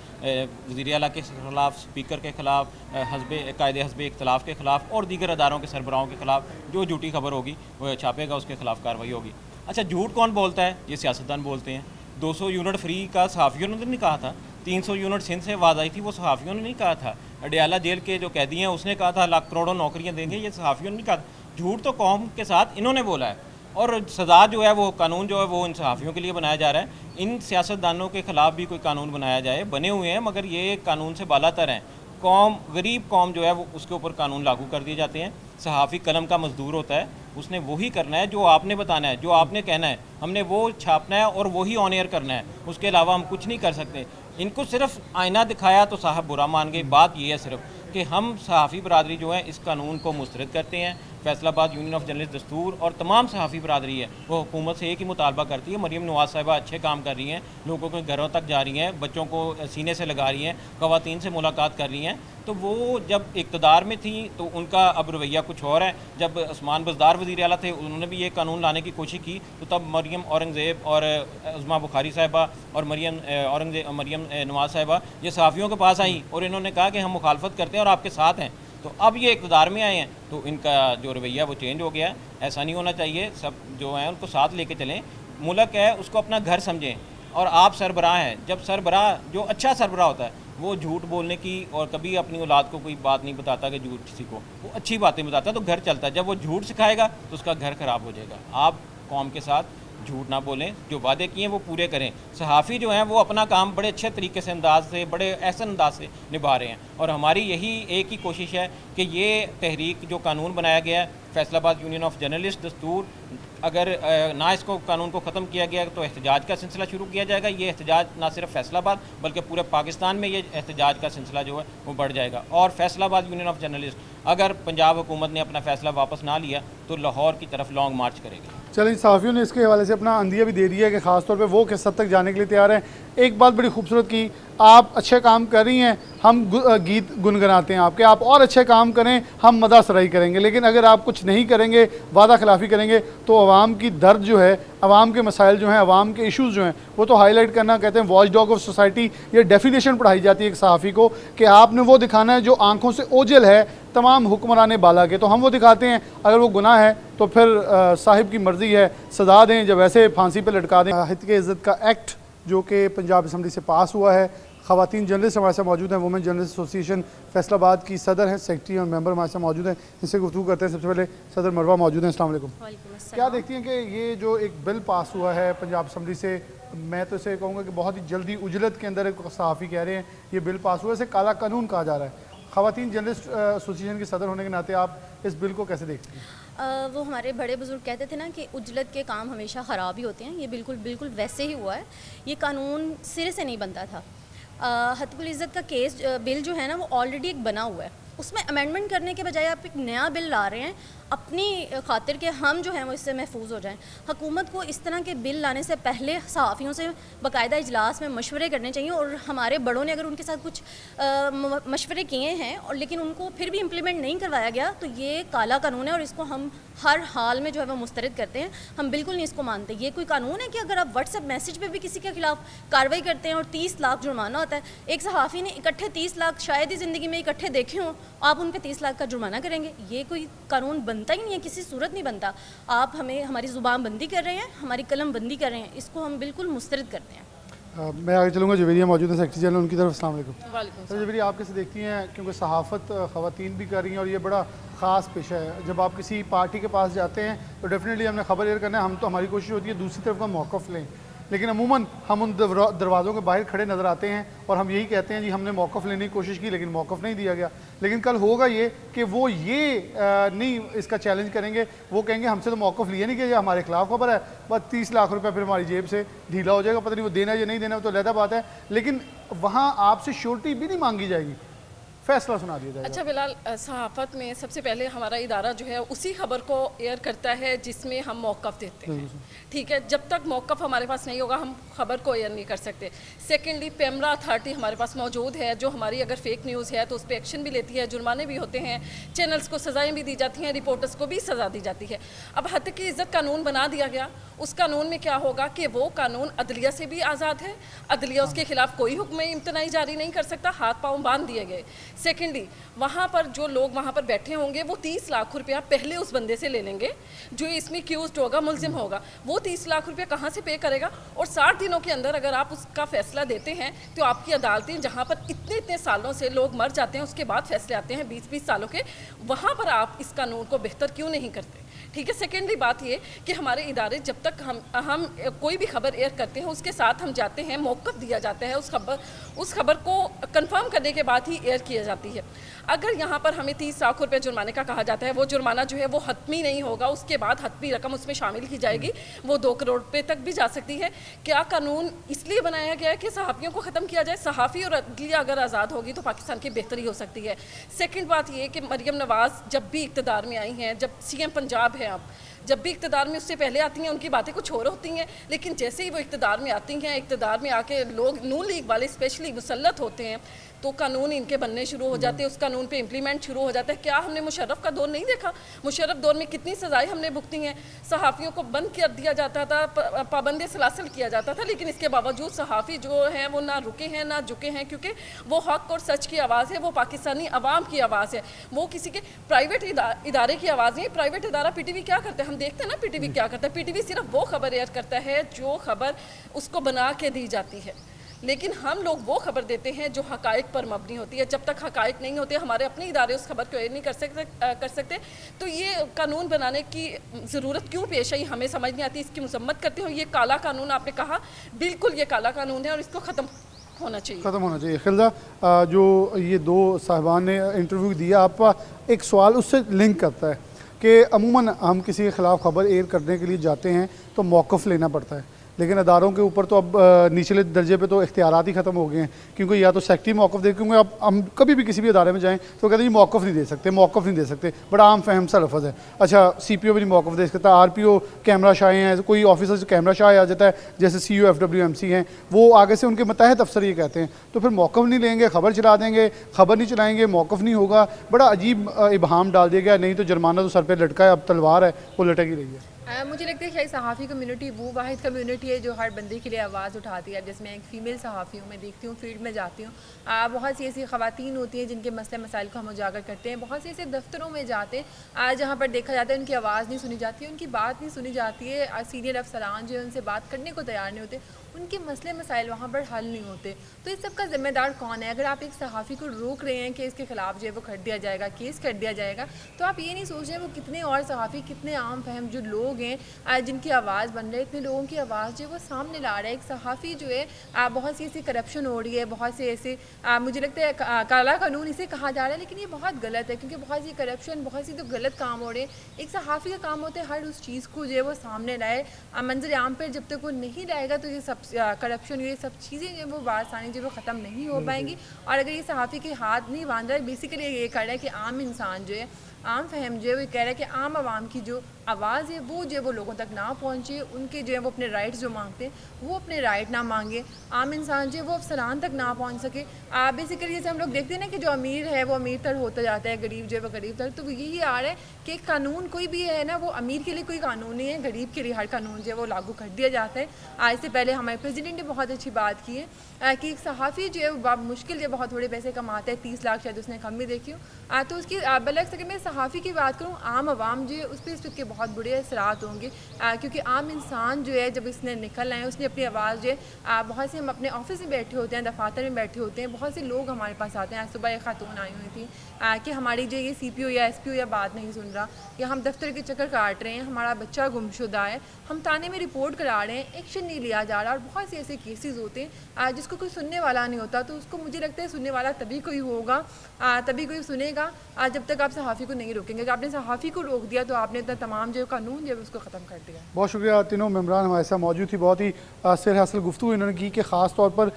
S7: वज़ीर आला के खिलाफ, स्पीकर के खिलाफ, कायदे हस्ब इख्तलाफ के खिलाफ और दीगर अदारों के सरबराहों के खिलाफ जो झूठी खबर होगी वो छापेगा, उसके खिलाफ कार्रवाई होगी। अच्छा, झूठ कौन बोलता है? ये सियासतदान बोलते हैं। 200 यूनिट फ्री का सहाफ़ियों ने नहीं कहा था, 300 यूनिट सिंध से आवाज़ आई थी, वो सहाफ़ियों ने नहीं कहा था। अडयाला जेल के जो कैदी हैं उसने कहा था लाख करोड़ों नौकरियां देंगे, ये सहाफ़ियों ने नहीं कहा। झूठ तो कौम के साथ इन्होंने बोला है, और सज़ा जो है वो कानून जो है वो इन सहाफ़ियों के लिए बनाया जा रहा है। इन सियासतदानों के ख़िलाफ़ भी कोई कानून बनाया जाए, बने हुए हैं मगर ये कानून से बालातर हैं। कौम, गरीब कौम जो है वो उसके ऊपर कानून लागू कर दिए जाते हैं। सहाफ़ी कलम का मज़दूर होता है, उसने वही करना है जो आपने बताना है, जो आपने कहना है, हमने वो छापना है और वही ऑन एयर करना है, उसके अलावा हम कुछ नहीं कर सकते। इनको सिर्फ आईना दिखाया तो साहब बुरा मान गए। बात ये है सिर्फ कि हम सहाफ़ी बरादरी जो है इस कानून को मुस्तरद करते हैं। फैसलाबाद यूनियन ऑफ जर्नलिस्ट दस्तूर और तमाम सहाफ़ी बरदरी है वो हुकूमत से एक ही मुतालबा करती है। मरीम नवाज़ साहिबा अच्छे काम कर रही हैं, लोगों के घरों तक जा रही हैं, बच्चों को सीने से लगा रही हैं, ख़वातीन से मुलाकात कर रही हैं। तो वो जब इक़्तिदार में थी तो उनका अब रवैया कुछ और है। जब उस्मान बज़दार वज़ीर आला थे उन्होंने भी ये कानून लाने की कोशिश की तो तब मरियम औरंगज़ेब और उज़मा बुखारी साहिबा और मरियम नवाज़ साहिबा ये सहाफ़ियों के पास आई और इन्होंने कहा कि हम मुखालफत करते हैं और आपके साथ हैं। तो अब ये इक़्तिदार में आए हैं तो इनका जो रवैया वो चेंज हो गया है। ऐसा नहीं होना चाहिए, सब जो हैं उनको साथ लेके चलें। मुल्क है उसको अपना घर समझें और आप सरबराह हैं। जब सरबराह जो अच्छा सरबराह होता है वो झूठ बोलने की और कभी अपनी औलाद को कोई बात नहीं बताता कि झूठ किसी को, वो अच्छी बातें बताता है तो घर चलता है। जब वो झूठ सिखाएगा तो उसका घर ख़राब हो जाएगा। आप कौम के साथ झूठ ना बोलें, जो वादे किए हैं वो पूरे करें। सहाफ़ी जो हैं वो अपना काम बड़े अच्छे तरीके से बड़े एहसन अंदाज से निभा रहे हैं और हमारी यही एक ही कोशिश है कि ये तहरीक जो कानून बनाया गया है फैसलाबाद यूनियन ऑफ जर्नलिस्ट दस्तूर, अगर ना इसको कानून को ख़त्म किया गया तो एहतजाज का सिलसिला शुरू किया जाएगा। ये एहतजाज ना सिर्फ फैसलाबाद बल्कि पूरे पाकिस्तान में ये एहतजाज का सिलसिला जो है वो बढ़ जाएगा। और फैसलाबाद यूनियन ऑफ जर्नलिस्ट अगर पंजाब हुकूमत ने अपना फ़ैसला वापस ना लिया तो लाहौर की तरफ लॉन्ग मार्च करेगी।
S1: चलिए, सहाफ़ियों ने इसके हवाले से अपना अंदिया भी दे दिया है कि ख़ास तौर पे वो किस हद तक जाने के लिए तैयार हैं। एक बात बड़ी खूबसूरत की, आप अच्छे काम कर रही हैं, हम गीत गुनगुनाते हैं आपके, आप और अच्छे काम करें, हम मदा सराई करेंगे। लेकिन अगर आप कुछ नहीं करेंगे, वादा खिलाफ़ी करेंगे तो आवाम की दर्द जो है, आवाम के मसाइल जो हैं, आवाम के इशूज़ जो हैं वो तो हाईलाइट करना, कहते हैं वॉच डॉग ऑफ सोसाइटी, ये डेफिनेशन पढ़ाई जाती है एक सहाफ़ी को कि आपने वो दिखाना है जो आँखों से ओझल है तमाम हुक्मरान बाला के, तो हम वो दिखाते हैं। अगर वो गुनाह है तो फिर साहिब की मर्ज़ी है, सज़ा दें, जब वैसे फांसी पर लटका दें। हित के इज़्ज़त का एक्ट जो कि पंजाब असम्बली से पास हुआ है, ख़वातीन जर्नलिस्ट हमारे साथ मौजूद हैं, वुमेन जर्नलिस्ट एसोसिएशन फैसलाबाद की सदर हैं, सेक्रेटरी और मेंबर हमारे साथ मौजूद हैं। इनसे गुफ्तगू करते हैं। सबसे पहले सदर मरवा मौजूद हैं। अस्सलाम वालेकुम। क्या देखती हैं कि ये जो एक बिल पास हुआ है पंजाब असम्बली से, मैं तो इसे कहूँगा कि बहुत ही जल्दी उजलत के अंदर, एक सहाफ़ी कह रहे हैं ये बिल पास हुआ है, इसे काला कानून कहा जा रहा है। ख़वातीन जर्नलिस्ट एसोसिएशन के सदर होने के नाते आप इस बिल को कैसे देखती हैं?
S8: वो हमारे बड़े बुजुर्ग कहते थे ना कि उजलत के काम हमेशा ख़राब ही होते हैं। ये बिल्कुल वैसे ही हुआ है। ये कानून सिरे से नहीं बनता था। हत्कुल इज़्ज़त का केस बिल जो है ना वो ऑलरेडी एक बना हुआ है, उसमें अमेंडमेंट करने के बजाय आप एक नया बिल ला रहे हैं अपनी खातिर के हम जो हैं वो इससे महफूज हो जाएं। हुकूमत को इस तरह के बिल लाने से पहले सहाफ़ियों से बाकायदा इजलास में मशवरे करने चाहिए और हमारे बड़ों ने अगर उनके साथ कुछ मशवरे किए हैं और लेकिन उनको फिर भी इम्प्लीमेंट नहीं करवाया गया तो ये काला कानून है और इसको हम हर हाल में जो है वो मुस्तरद करते हैं। हम बिल्कुल नहीं इसको मानते। ये कोई कानून है कि अगर आप व्हाट्सएप मैसेज पर भी किसी के खिलाफ कार्रवाई करते हैं और 30 लाख जुर्माना होता है। एक सहाफ़ी ने इकट्ठे 30 लाख शायद ही ज़िंदगी में इकट्ठे देखे हों, आप उन पर 30 लाख का जुर्माना करेंगे? ये कोई कानून बनता ही नहीं है, किसी सूरत नहीं बनता। आप हमें हमारी ज़ुबान बंदी कर रहे हैं, हमारी कलम बंदी कर रहे हैं, इसको हम बिल्कुल मुस्तरद करते हैं।
S1: मैं आगे चलूँगा। जवेरिया मौजूद है, सेक्रेटरी जनरल, उनकी तरफ अस्सलाम वालेकुम।
S8: वालेकुम।
S1: सर जवेरिया, आप कैसे देखती हैं, क्योंकि सहाफ़त ख़वातीन भी कर रही हैं और ये बड़ा ख़ास पेशा है। जब आप किसी पार्टी के पास जाते हैं तो डेफिनेटली हमने खबर एयर करना है, हम तो हमारी कोशिश होती है दूसरी तरफ का मौक़िफ़ लें, लेकिन अमूमन हम उन दरवाज़ों के बाहर खड़े नज़र आते हैं और हम यही कहते हैं जी हमने मौक़िफ़ लेने की कोशिश की लेकिन मौक़िफ़ नहीं दिया गया। लेकिन कल होगा ये कि वो ये नहीं इसका चैलेंज करेंगे, वो कहेंगे हमसे तो मौक़िफ़ लिया नहीं किया, हमारे खिलाफ खबर है, बस 30 लाख रुपये फिर हमारी जेब से ढीला हो जाएगा, पता नहीं वो देना या नहीं देना तो अलग बात है। लेकिन वहाँ आपसे श्योरिटी भी नहीं मांगी जाएगी, फैसला सुना दिया जाएगा।
S9: अच्छा बिलाल, सहाफ़त में सबसे पहले हमारा इदारा जो है उसी खबर को एयर करता है जिसमें हम मौक़िफ़ देते हैं, ठीक है। जब तक मौक़िफ़ हमारे पास नहीं होगा हम खबर को एयर नहीं कर सकते। सेकेंडली, पैमरा अथॉरिटी हमारे पास मौजूद है जो हमारी अगर फेक न्यूज़ है तो उस पर एक्शन भी लेती है, जुर्माने भी होते हैं, चैनल्स को सज़ाएँ भी दी जाती हैं, रिपोर्टर्स को भी सज़ा दी जाती है। अब हद की इज़्ज़त कानून बना दिया गया, उस कानून में क्या होगा कि वो कानून अदलिया से भी आज़ाद है, अदलिया उसके खिलाफ कोई हुक्म इम्तनाई जारी नहीं कर सकता, हाथ पाँव बांध दिए गए। सेकेंडली, वहाँ पर जो लोग वहाँ पर बैठे होंगे वो 30 लाख रुपया पहले उस बंदे से ले लेंगे जो इसमें एक्यूज्ड होगा, मुल्जिम होगा। वो 30 लाख रुपया कहाँ से पे करेगा? और 60 दिनों के अंदर अगर आप उसका फैसला देते हैं तो आपकी अदालतें जहाँ पर इतने सालों से लोग मर जाते हैं उसके बाद फैसले आते हैं 20-20 सालों के, वहाँ पर आप इस कानून को बेहतर क्यों नहीं करते? ठीक है। सेकेंडरी बात ये कि हमारे इदारे जब तक हम कोई भी खबर एयर करते हैं उसके साथ हम जाते हैं, मौक़िफ़ दिया जाता है, उस खबर को कंफर्म करने के बाद ही एयर किया जाती है। अगर यहाँ पर हमें 30 लाख रुपए जुर्माने का कहा जाता है, वो जुर्माना जो है वो हतमी नहीं होगा, उसके बाद हतमी रकम उसमें शामिल की जाएगी, वो 2 करोड़ रुपए तक भी जा सकती है। क्या कानून इसलिए बनाया गया है कि सहाफ़ियों को ख़त्म किया जाए? सहाफ़ी और अदलिया अगर आज़ाद होगी तो पाकिस्तान की बेहतरी हो सकती है। सेकंड बात ये कि मरियम नवाज़ जब भी इक़्तिदार में आई हैं, जब सीएम पंजाब है, अब जब भी इक़्तिदार में उससे पहले आती हैं उनकी बातें कुछ और होती हैं, लेकिन जैसे ही वो इक़्तिदार में आती हैं, इक़्तिदार में आके लोग नून लीग वाले स्पेशली मुसल्लत होते हैं, तो कानून इनके बनने शुरू हो जाते हैं, उस कानून पे इम्प्लीमेंट शुरू हो जाता है। क्या हमने मुशर्रफ का दौर नहीं देखा? मुशर्रफ दौर में कितनी सज़ाएं हमने भुगती हैं। सहाफ़ियों को बंद कर दिया जाता था, पाबंद सलासल किया जाता था, लेकिन इसके बावजूद सहाफ़ी जो हैं वो ना रुके हैं ना झुके हैं, क्योंकि वो हक़ और सच की आवाज़ है, वो पाकिस्तानी अवाम की आवाज़ है, वो किसी के प्राइवेट इदारे की आवाज़ नहीं। प्राइवेट इदारा PTV क्या करता है? हम देखते हैं ना PTV क्या करता है। PTV सिर्फ वो खबर एयर करता है जो खबर उसको बना के दी जाती है, लेकिन हम लोग वो खबर देते हैं जो हकाइक पर मबनी होती है। जब तक हकाइक नहीं होते, हमारे अपने इदारे उस खबर को एयर नहीं कर सकते। तो ये कानून बनाने की ज़रूरत क्यों पेश आई हमें समझ नहीं आती। इसकी मजम्मत करते हो। ये काला कानून आपने कहा, बिल्कुल ये काला कानून है और इसको ख़त्म होना चाहिए,
S1: ख़त्म होना चाहिए। खिलदा, जो ये 2 साहिबान ने इंटरव्यू दिया, आपका एक सवाल उससे लिंक करता है कि अमूमन हम किसी के ख़िलाफ़ खबर एयर करने के लिए जाते हैं तो मौक़िफ़ लेना पड़ता है, लेकिन अदारों के ऊपर तो अब निचले दर्जे पे तो इख्तियारात ही ख़त्म हो गए हैं, क्योंकि या तो सेक्टरी मौक़िफ़ दे, क्योंकि अब हम कभी भी किसी भी अदारे में जाएं तो कहते हैं जी मौक़िफ़ नहीं दे सकते, मौक़िफ़ नहीं दे सकते, बड़ा आम फहम सा लफ्ज़ है। अच्छा, CPO भी नहीं मौक़िफ़ दे सकता, RPO कैमरा शाह हैं, कोई ऑफिसर से कैमरा शाह आ जाता है, जैसे CO FWMC हैं, वो आगे से उनके मतहत अफसर ये कहते हैं, तो फिर मौक़िफ़ नहीं लेंगे, खबर चला देंगे, खबर नहीं चलाएँगे, मौक़िफ़ नहीं होगा। बड़ा अजीब इबहाम डाल दिया गया, नहीं तो जुर्माना तो सर पर लटका है, अब तलवार है वो लटक ही रही है।
S10: मुझे लगता है कि सहाफ़ी कम्युनिटी वो वाहिद कम्युनिटी है जो हर बंदे के लिए आवाज़ उठाती है। जैसे मैं एक फ़ीमेल सहाफ़ी हूँ, मैं देखती हूँ, फील्ड में जाती हूँ, बहुत सी ऐसी ख़वातीन होती हैं जिनके मसले मसाइल को हम उजागर करते हैं। बहुत से ऐसे दफ्तरों में जाते हैं जहाँ पर देखा जाता है उनकी आवाज़ नहीं सुनी जाती है, उनकी बात नहीं सुनी जाती है, सीनियर अफसरान जो है उनसे बात करने को तैयार नहीं होते, उनके मसले मसाइल वहाँ पर हल नहीं होते। तो इस सब का ज़िम्मेदार कौन है? अगर आप एक सहाफ़ी को रोक रहे हैं कि इसके ख़िलाफ़ जो है वो कर दिया जाएगा, केस कर दिया जाएगा, तो आप ये नहीं सोच रहे हैं वो कितने और सहाफ़ी, कितने आम फहम जो लोग हैं जिनकी आवाज़ बन रहे हैं, इतने लोगों की आवाज़ जो है वो सामने ला रहा है। एक सहाफ़ी जो है बहुत सी ऐसी करप्शन हो रही है, बहुत से ऐसे मुझे लगता है काला कानून इसे कहा जा रहा है, लेकिन ये बहुत गलत है, क्योंकि बहुत सी करप्शन, बहुत सी तो गलत काम हो रहे हैं। एक सहाफ़ी का काम होता है हर उस चीज़ को जो है वो सामने लाए, मंजर आम पर जब तक वो नहीं लाएगा तो ये सब करप्शन, ये सब चीज़ें जो वो बासानी जो वो ख़त्म नहीं हो पाएंगी। और अगर ये सहाफ़ी के हाथ नहीं बांध रहा है, बेसिकली ये कर रहा है कि आम इंसान जो है, आम फहम जो है वो कह रहा है कि आम आवाम की जो आवाज़ है वो जो है वो लोगों तक ना पहुँचे, उनके जो है वो अपने राइट्स जो मांगते हैं वो अपने राइट ना मांगे, आम इंसान जो है वो अफसरान तक ना पहुँच सके। बेसिकली जैसे हम लोग देखते हैं ना कि जो अमीर है वो अमीर तर होता जाता है, गरीब जो है वो गरीब तर, तो यही आ रहा है कि कानून कोई भी है ना, वो अमीर के लिए कोई कानून नहीं है, गरीब के लिए हर कानून जो है वो लागू कर दिया जाता है। इससे पहले हमारे प्रेसिडेंट ने बहुत अच्छी बात की है कि एक सहाफ़ी जो है वो मुश्किल जो बहुत थोड़े पैसे कमाता है, 30 लाख शायद उसने कम भी देखी हो, तो उसकी बलक्स अगर मैं सहाफ़ी की बात करूँ, आम आवाम जो है उस पर इसके बहुत बुरे असरात होंगे, क्योंकि आम इंसान जो है जब इसने निकलना है, उसने अपनी आवाज़ जो है बहुत से हम अपने ऑफिस में बैठे होते हैं, दफातर में बैठे होते हैं, बहुत से लोग हमारे पास आते हैं। आज सुबह एक खातून आई हुई थी कि हमारी जो ये CPO या SPO या बात नहीं सुन रहा, या हम दफ्तर के चक्कर काट रहे हैं, हमारा बच्चा गुमशुदा है, हम थाने में रिपोर्ट करा रहे हैं, एक्शन नहीं लिया जा रहा। और बहुत से ऐसे केसेस होते हैं जिसको कोई सुनने वाला नहीं होता, तो उसको मुझे लगता है सुनने वाला तभी कोई होगा, तभी कोई सुनेगा जब तक आप सहाफ़ी को नहीं रोकेंगे। अगर आपने सहाफ़ी को रोक दिया तो आपने इतना तमाम जो कानून जो है उसको ख़त्म कर दिया।
S1: बहुत शुक्रिया, तीनों मेम्बरान हमारे साथ मौजूद थी, बहुत ही सिर हासिल गुफ्तगू इन्होंने की कि ख़ास तौर पर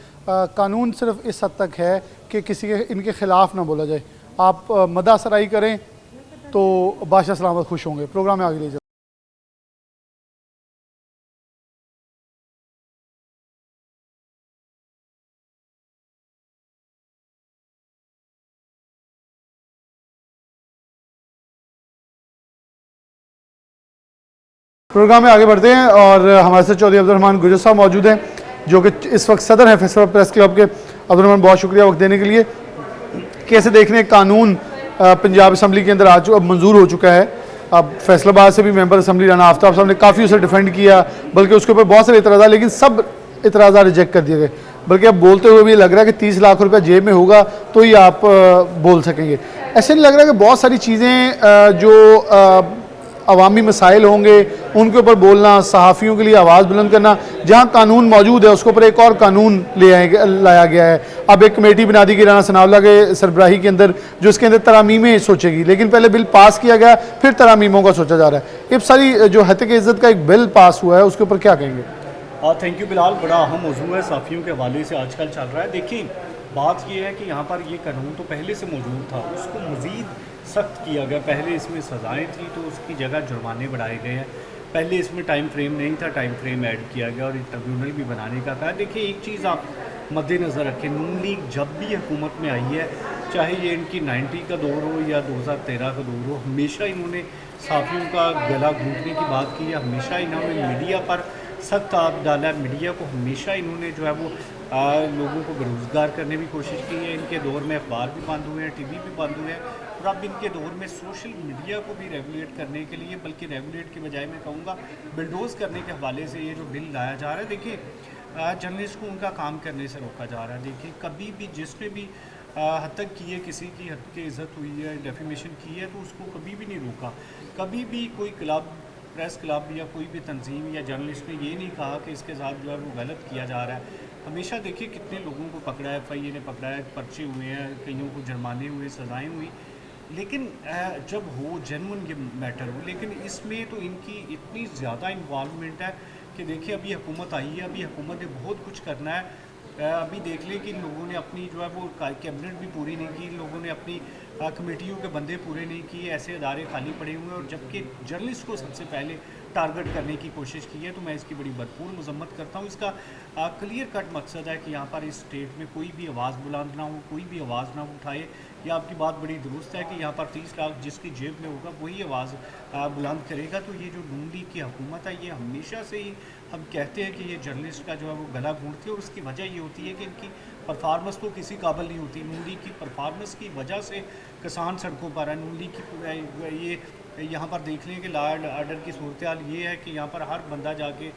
S1: कानून सिर्फ इस हद तक है कि किसी के इनके ख़िलाफ़ ना बोला जाए। आप मदासराई करें तो बादशाह सलामत खुश होंगे। प्रोग्राम में आगे ले जाए। प्रोग्राम में आगे बढ़ते हैं और हमारे साथ चौधरी अब्दुर्रहमान गुजर साहब मौजूद हैं, जो कि इस वक्त सदर हैं फैसला प्रेस क्लब के। अब्दुर्रहमान, बहुत शुक्रिया वक्त देने के लिए। कैसे देख रहे हैं कानून पंजाब असम्बली के अंदर अब मंजूर हो चुका है, अब फैसलाबाद से भी मेंबर असम्बली राना आफ्ताब साहब ने काफ़ी उसे डिफेंड किया, बल्कि उसके ऊपर बहुत सारे इतराज़ा, लेकिन सब इतराज़ा रिजेक्ट कर दिए गए। बल्कि अब बोलते हुए भी लग रहा है कि 30 लाख रुपया जेब में होगा तो ही आप बोल सकेंगे। ऐसे नहीं लग रहा है कि बहुत सारी चीज़ें जो अवामी मसाइल होंगे उनके ऊपर बोलना, सहाफ़ियों के लिए आवाज़ बुलंद करना, जहाँ कानून मौजूद है उसके ऊपर एक और कानून लाया गया है। अब एक कमेटी बना दी गई राना सनाउल्लाह के सरबराही के अंदर, जो इसके अंदर तरामीमें सोचेगी, लेकिन पहले बिल पास किया गया, फिर तरामीमों का सोचा जा रहा है। ये सारी जो हत्या की इज्जत का एक बिल पास हुआ है, उसके ऊपर क्या कहेंगे?
S11: थैंक यू बिलाल, बड़ा अहम मौजूद है, साफ़ियों के हवाले से आजकल चल रहा है। देखिए बात यह है कि यहाँ पर ये कानून तो पहले से मौजूद था, उसको मज़ीद सख्त किया गया। पहले इसमें सज़ाएँ थी तो उसकी जगह जुर्माने बढ़ाए गए हैं। पहले इसमें टाइम फ्रेम नहीं था, टाइम फ्रेम ऐड किया गया और एक ट्रिब्यूनल भी बनाने का कहा। देखिए एक चीज़ आप मद्देनज़र रखें, नून लीग जब भी हुकूमत में आई है, चाहे ये इनकी 90 का दौर हो या 2013 का दौर हो, हमेशा इन्होंने सहाफ़ियों का गला घूंटने की बात की है। हमेशा इन्होंने मीडिया पर सख्त आप डाला, मीडिया को हमेशा इन्होंने जो है वो लोगों को बेरोज़गार करने की कोशिश की है। इनके दौर में अखबार भी बंद हुए हैं, टीवी भी बंद हुए हैं, और अब इनके दौर में सोशल मीडिया को भी रेगुलेट करने के लिए, बल्कि रेगुलेट के बजाय मैं कहूँगा बिल्डोज़ करने के हवाले से ये जो बिल लाया जा रहा है। देखिए जर्नलिस्ट को उनका काम करने से रोका जा रहा है। देखिए कभी भी जिसने भी हद तक की है, किसी की हद की इज़्ज़त हुई है, डेफिमेशन की है, तो उसको कभी भी नहीं रोका। कभी भी कोई क्लब, प्रेस क्लब या कोई भी तंजीम या जर्नलिस्ट ने ये नहीं कहा कि इसके साथ जो है वो गलत किया जा रहा है। हमेशा देखिए कितने लोगों को पकड़ा है, FIA ने पकड़ा है, पर्चे हुए हैं, कईयों को जुर्माने हुए, सज़ाएँ हुई, लेकिन जब हो जेन्युइन ये मैटर हो। लेकिन इसमें तो इनकी इतनी ज़्यादा इन्वॉल्वमेंट है कि देखिए अभी हुकूमत आई है, अभी हुकूमत ने बहुत कुछ करना है। अभी देख लें कि इन लोगों ने अपनी जो है वो कैबिनेट भी पूरी नहीं की, इन लोगों ने अपनी कमेटियों के बंदे पूरे नहीं किए, ऐसे अदारे खाली पड़े हुए हैं, और जबकि जर्नलिस्ट को सबसे पहले टारगेट करने की कोशिश की है। तो मैं इसकी बड़ी भरपूर मजम्मत करता हूँ। इसका क्लियर कट मकसद है कि यहाँ पर इस स्टेट में कोई भी आवाज़ बुलंद ना हो, कोई भी आवाज़ ना उठाए। या आपकी बात बड़ी दुरुस्त है कि यहाँ पर 30 लाख जिसकी जेब में होगा वही आवाज़ बुलंद करेगा। तो ये जो नून लीग की हुकूमत है, ये हमेशा से ही हम कहते हैं कि ये जर्नलिस्ट का जो है वो गला घूंटती है, और उसकी वजह ये होती है कि इनकी परफार्मेंस तो किसी काबिल नहीं होती। नून लीग की परफार्मेंस की वजह से किसान सड़कों पर है। नून लीग की ये यहाँ पर देख लें कि लॉ एंड ऑर्डर की सूरत हाल ये है कि यहाँ पर हर बंदा जाके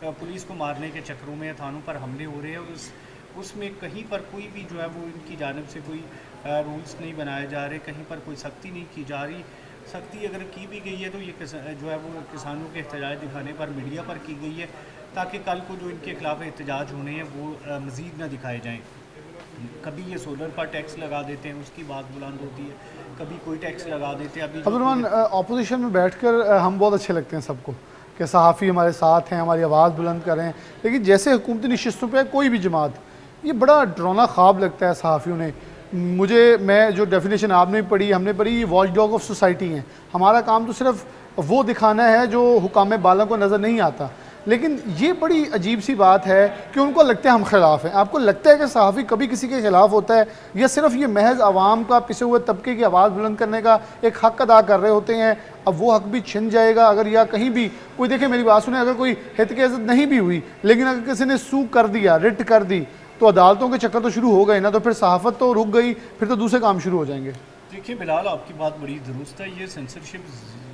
S11: पुलिस को मारने के चक्करों में थानों पर हमले हो रहे हैं, और उसमें कहीं पर कोई भी जो है वो इनकी जानिब से कोई रूल्स नहीं बनाए जा रहे, कहीं पर कोई सख्ती नहीं की जा रही। सख्ती अगर की भी गई है तो ये जो है वो किसानों के एहतजाज दिखाने पर, मीडिया पर की गई है, ताकि कल को जो इनके खिलाफ एहतजाज होने हैं वो मज़ीद ना दिखाए जाएँ। कभी ये सोलर पर टैक्स लगा देते हैं, उसकी बात बुलंद होती है, कभी कोई टैक्स लगा देते हैं। अभी
S1: अब्दुर्रहमान, अपोजिशन में बैठकर हम बहुत अच्छे लगते हैं सबको कि सहाफ़ी हमारे साथ हैं, हमारी आवाज़ बुलंद कर रहे हैं, लेकिन जैसे हुकूमती नशिस्तों पे कोई भी जमात, ये बड़ा डरावना ख्वाब लगता है सहाफ़ियों ने। मैं जो डेफिनेशन आपने पढ़ी, हमने पढ़ी, ये वॉच डॉग ऑफ सोसाइटी हैं। हमारा काम तो सिर्फ वो दिखाना है जो हुकाम बाला को नज़र नहीं आता। लेकिन ये बड़ी अजीब सी बात है कि उनको लगता है हम खिलाफ हैं। आपको लगता है कि सहाफ़ी कभी किसी के ख़िलाफ़ होता है, या सिर्फ ये महज आवाम का, पिसे हुए तबके की आवाज़ बुलंद करने का एक हक़ अदा कर रहे होते हैं? अब वो हक़ भी छिन जाएगा अगर, या कहीं भी कोई, देखिए मेरी बात सुने, अगर कोई हित की इज़्ज़त नहीं भी हुई, लेकिन अगर किसी ने सू कर दिया, रिट कर दी, तो अदालतों के चक्कर तो शुरू हो गए ना, तो फिर सहाफ़त तो रुक गई, फिर तो दूसरे काम शुरू हो जाएंगे।
S11: देखिए बिलाल, आपकी बात बड़ी दुरुस्त है। ये सेंसरशिप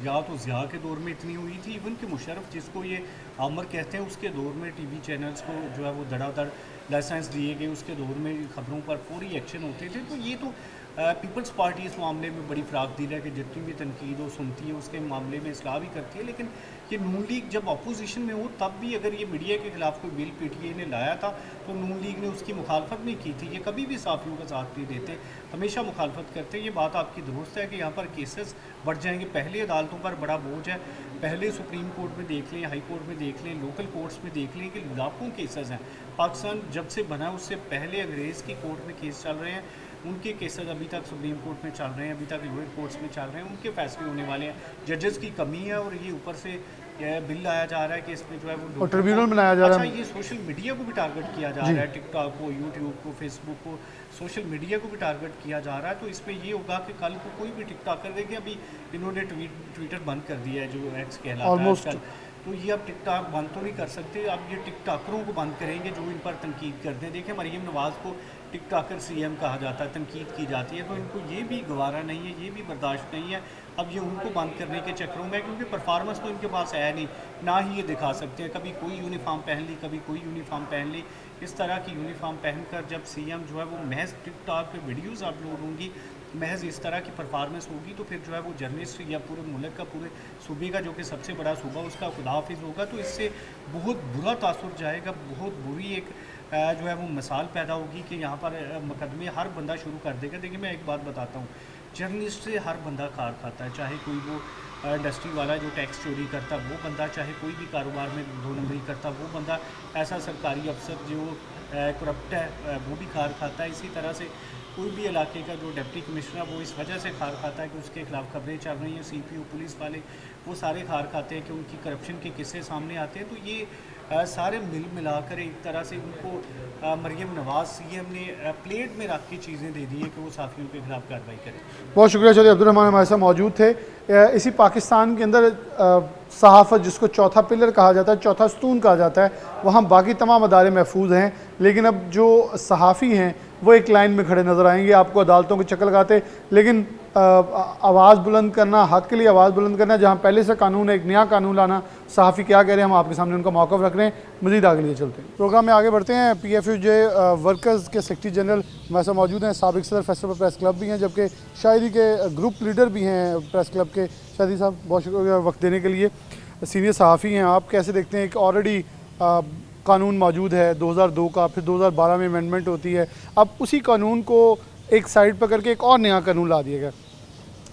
S11: या तो ज़िया के दौर में इतनी हुई थी, इवन कि मुशर्रफ जिसको ये आमर कहते हैं, उसके दौर में टीवी चैनल्स को जो है वो धड़ाधड़ लाइसेंस दिए गए, उसके दौर में खबरों पर फौरी एक्शन होते थे। तो ये तो पीपल्स पार्टी इस मामले में बड़ी फ़राक दिल है कि जितनी भी तनकीद हो सुनती है, उसके मामले में इसलाह भी करती है। लेकिन ये नून लीग जब अपोजिशन में हो तब भी अगर ये मीडिया के खिलाफ कोई बिल PTI ने लाया था तो नून लीग ने उसकी मुखालफत नहीं की थी। ये कभी भी सहाफ़ियों का साथ नहीं देते, हमेशा मुखालफत करते। ये बात आपकी दुरुस्त है कि यहाँ पर केसेस बढ़ जाएंगे। पहले अदालतों पर बड़ा बोझ है, पहले सुप्रीम कोर्ट में देख लें, हाई कोर्ट में देख लें, लोकल कोर्ट्स में देख लें कि लाखों केसेस हैं। पाकिस्तान जब से बना उससे पहले अंग्रेज़ की कोर्ट में केस चल रहे हैं, उनके केसेस अभी तक सुप्रीम कोर्ट में चल रहे हैं, अभी तक लोअर कोर्ट्स में चल रहे हैं, उनके फैसले होने वाले हैं। जजेस की कमी है, और ये ऊपर से बिल लाया जा रहा है कि इसमें जो है वो
S1: ट्रिब्यूनल बनाया जा रहा है।
S11: अच्छा, ये सोशल मीडिया को भी टारगेट किया जा रहा है, टिकटॉक को, यूट्यूब को, फेसबुक को, सोशल मीडिया को भी टारगेट किया जा रहा है। तो इसमें ये होगा कि कल को कोई भी टिकटॉकर देखिए, अभी इन्होंने ट्विटर बंद कर दिया है जो एक्स कहलाता है आजकल, तो ये अब टिकटॉक बंद तो नहीं कर सकते। अब ये टिकटॉकरों को बंद करेंगे जो इन पर तनकीद करते हैं। देखिए मरीम नवाज़ को टिकटॉकर CM कहा जाता है, तनकीद की जाती है, तो इनको ये भी गवारा नहीं है, ये भी बर्दाश्त नहीं है। अब ये उनको बंद करने के चक्करों में, क्योंकि परफॉर्मेंस तो इनके पास है नहीं, ना ही ये दिखा सकते हैं। कभी कोई यूनिफॉर्म पहन ली, कभी कोई यूनिफॉर्म पहन ली। इस तरह की यूनिफॉर्म पहनकर जब CM जो है वो महज टिकटॉक पे वीडियोज़ अपलोड होंगी, महज इस तरह की परफॉर्मेंस होगी, तो फिर जो है वो जर्नलिस्ट या पूरे मुल्क का, पूरे सूबे का जो कि सबसे बड़ा सूबा, उसका खुदाहाफिज होगा। तो इससे बहुत बुरा तासुर जाएगा, बहुत बुरी एक जो है वो मिसाल पैदा होगी कि यहाँ पर मुकदमे हर बंदा शुरू कर देगा। देखिए मैं एक बात बताता हूँ, जर्नलिस्ट से हर बंदा खार खाता है, चाहे कोई वो इंडस्ट्री वाला जो टैक्स चोरी करता वो बंदा, चाहे कोई भी कारोबार में 2 नंबरी करता वो बंदा, ऐसा सरकारी अफसर जो करप्ट है वो भी खार खाता है। इसी तरह से कोई भी इलाके का जो डिप्टी कमिश्नर वो इस वजह से खार खाता है कि उसके खिलाफ खबरें चल रही हैं, सीपीओ पुलिस वाले वो सारे खार खाते हैं कि उनकी करप्शन के किस्से सामने आते हैं। तो ये सारे मिलाकर एक तरह से उनको मरियम नवाज सीएम ने प्लेट में रख के चीज़ें दे दी है कि वो साथियों के खिलाफ कार्रवाई करें।
S1: बहुत शुक्रिया चौधरी अब्दुर्रहमान हमारे साथ मौजूद थे। इसी पाकिस्तान के अंदर सहाफ़त जिसको चौथा पिलर कहा जाता है, चौथा स्तून कहा जाता है, वहाँ बाकी तमाम अदारे महफूज हैं, लेकिन अब जो सहाफ़ी हैं वो एक लाइन में खड़े नज़र आएंगे आपको अदालतों के चक्कर लगाते। लेकिन आवाज़ बुलंद करना, हक़ के लिए आवाज़ बुलंद करना, जहाँ पहले से कानून है, एक नया कानून लाना, सहाफ़ी क्या कह रहे हैं हम आपके सामने उनका मौक़िफ़ रख रहे हैं। मज़ीद आगे लिए चलते हैं, प्रोग्राम में आगे बढ़ते हैं। PFUJ वर्कर्स के सेक्रेटरी जनरल हमारे साथ मौजूद हैं, साबिक़ सदर फैसल प्रेस क्लब भी हैं, जबकि शायरी के ग्रुप लीडर भी हैं प्रेस क्लब के। शायरी साहब बहुत शुक्रिया वक्त देने के लिए। सीनियर सहाफ़ी हैं, आप कैसे देखते हैं कि ऑलरेडी कानून मौजूद है 2002 का, फिर 2012 में अमेंडमेंट होती है, अब उसी कानून को एक साइड पर करके एक और नया कानून ला दिया गया।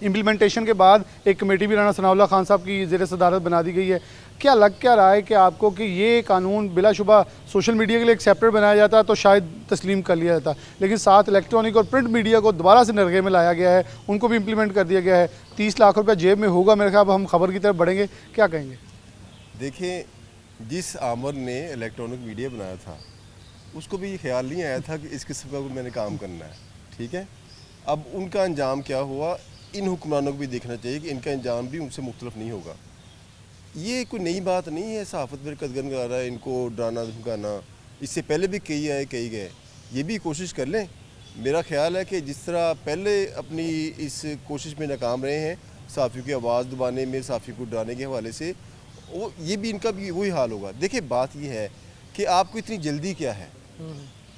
S1: इम्प्लीमेंटेशन के बाद एक कमेटी भी राना सनाउल्लाह खान साहब की ज़ेर सदारत बना दी गई है। क्या लग क्या रहा है कि आपको कि ये कानून बिलाशुबा सोशल मीडिया के लिए एक सेपरेट बनाया जाता तो शायद तस्लीम कर लिया जाता, लेकिन साथ इलेक्ट्रॉनिक और प्रिंट मीडिया को दोबारा से नरगे में लाया गया है, उनको भी इम्प्लीमेंट कर दिया गया है। 30 लाख रुपये जेब में होगा मेरे ख्याल। हम खबर की तरफ बढ़ेंगे, क्या कहेंगे?
S12: देखिए, जिस आमर ने इलेक्ट्रॉनिक मीडिया बनाया था उसको भी ये ख्याल नहीं आया था कि इस किस्म का मैंने काम करना है, ठीक है। अब उनका अंजाम क्या हुआ, इन हुक्मरानों को भी देखना चाहिए कि इनका अंजाम भी उनसे मुख्तलिफ नहीं होगा। ये कोई नई बात नहीं है, सहाफ़त पर कदगन कर रहा है, इनको डराना धमकाना इससे पहले भी कई आए कई गए। ये भी कोशिश कर लें। मेरा ख्याल है कि जिस तरह पहले अपनी इस कोशिश में नाकाम रहे हैं सहाफ़ियों की आवाज़ दबाने में, सहाफ़ियों को डराने के हवाले से, वो ये भी इनका भी वही हाल होगा। देखिए बात ये है कि आपको इतनी जल्दी क्या है,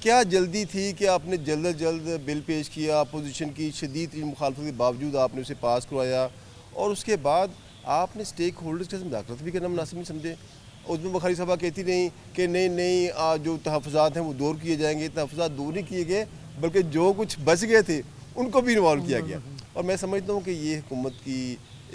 S12: क्या जल्दी थी कि आपने जल्द अज जल्द बिल पेश किया, अपोजिशन की शदीद मुखालफत के बावजूद आपने उसे पास करवाया, और उसके बाद आपने स्टेक होल्डर्स के साथ मुज़ाकरत भी करना मुनासिब नहीं समझे। उसमें बुखारी साहबा कहती रही कि नहीं जो तहफ़्फ़ुज़ात हैं वो दूर किए जाएंगे। तहफ़्फ़ुज़ात दूर नहीं किए गए, बल्कि जो कुछ बच गए थे उनको भी इन्वॉल्व किया गया। और मैं समझता हूँ कि ये हुकूमत की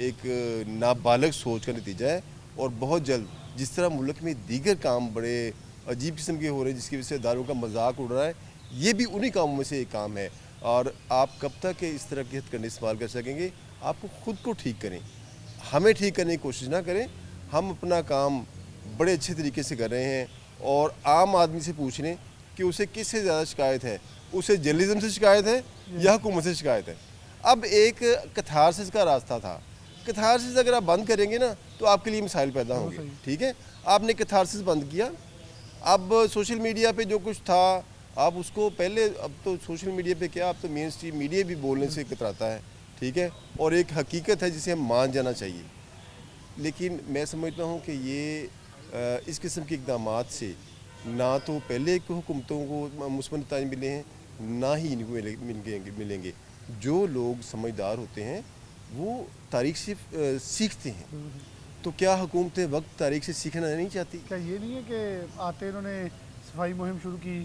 S12: एक नाबालिग सोच का नतीजा है। और बहुत जल्द जिस तरह मुल्क में दीगर काम बड़े अजीब किस्म के हो रहे हैं, जिसकी वजह से इदारों का मजाक उड़ रहा है, ये भी उन्हीं कामों में से एक काम है। और आप कब तक इस तरह के हथकंडे इस्तेमाल कर सकेंगे? आपको ख़ुद को ठीक करें, हमें ठीक करने की कोशिश ना करें। हम अपना काम बड़े अच्छे तरीके से कर रहे हैं, और आम आदमी से पूछ लें कि उसे किससे ज़्यादा शिकायत है, उसे जर्नलिज्म से शिकायत है या हुकूमत से शिकायत है। अब एक कथारसिस का रास्ता था, कथारसिस अगर आप बंद करेंगे ना तो आपके लिए मिसाइल पैदा होंगे, ठीक है। आपने कथारसिस बंद किया, अब सोशल मीडिया पे जो कुछ था आप उसको पहले, अब तो सोशल मीडिया पे क्या, अब तो मेन स्ट्रीम मीडिया भी बोलने से कतराता है, ठीक है, और एक हकीकत है जिसे हम मान जाना चाहिए। लेकिन मैं समझता हूँ कि ये इस किस्म के इक़दामात से ना तो पहले हुकूमतों को मुस्बत नतीजे मिले हैं, ना ही इनको मिलेंगे। जो लोग समझदार होते हैं वो तारीख से सीखते हैं, तो क्या हुकूमतें वक्त तारीख से सीखना नहीं चाहती?
S1: क्या ये नहीं है कि आते इन्होंने सफाई मुहिम शुरू की,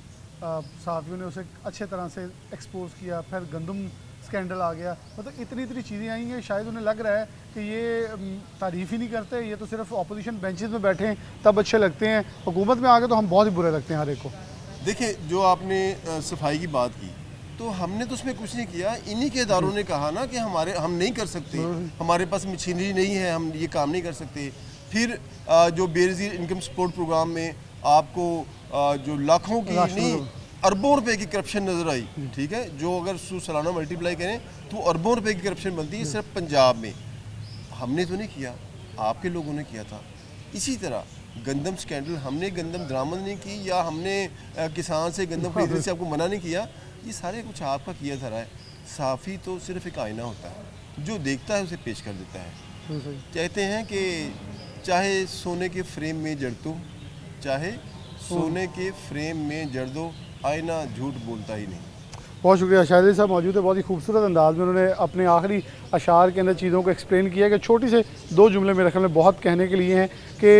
S1: सहाफ़ियों ने उसे अच्छे तरह से एक्सपोज किया, फिर गंदम स्कैंडल आ गया, मतलब इतनी चीज़ें आई हैं, शायद उन्हें लग रहा है कि ये तारीफ़ ही नहीं करते, ये तो सिर्फ अपोजिशन बेंचेस में बैठे हैं तब अच्छे लगते हैं, हुकूमत में आ गए तो हम बहुत ही बुरे लगते हैं हर एक को।
S12: देखिए, जो आपने सफाई की बात की, तो हमने तो उसमें कुछ नहीं किया, इन्हीं के इदारों ने कहा ना कि हम नहीं कर सकते, हमारे पास मशीनरी नहीं है, हम ये काम नहीं कर सकते। फिर जो बेनज़ीर इनकम सपोर्ट प्रोग्राम में आपको जो लाखों की नहीं अरबों रुपए की करप्शन नज़र आई, ठीक है, जो अगर सालाना मल्टीप्लाई करें तो अरबों रुपए की करप्शन बनती है सिर्फ पंजाब में। हमने तो नहीं किया, आपके लोगों ने किया था। इसी तरह गंदम स्कैंडल, हमने गंदम दरामद नहीं की या हमने किसान से गंदम खरीदने से आपको मना नहीं किया, ये सारे कुछ आपका किया धरा है। सहाफ़ी तो सिर्फ एक आईना होता है, जो देखता है उसे पेश कर देता है। कहते हैं कि चाहे सोने के फ्रेम में जड़ दो, चाहे सोने के फ्रेम में जड़ दो, आईना झूठ बोलता ही नहीं।
S1: बहुत शुक्रिया। शाहिद साहब मौजूद है, बहुत ही खूबसूरत अंदाज में उन्होंने अपने आखिरी अशार के अंदर चीज़ों को एक्सप्लेन किया कि छोटी से 2 जुमले मेरे ख्याल में बहुत कहने के लिए हैं कि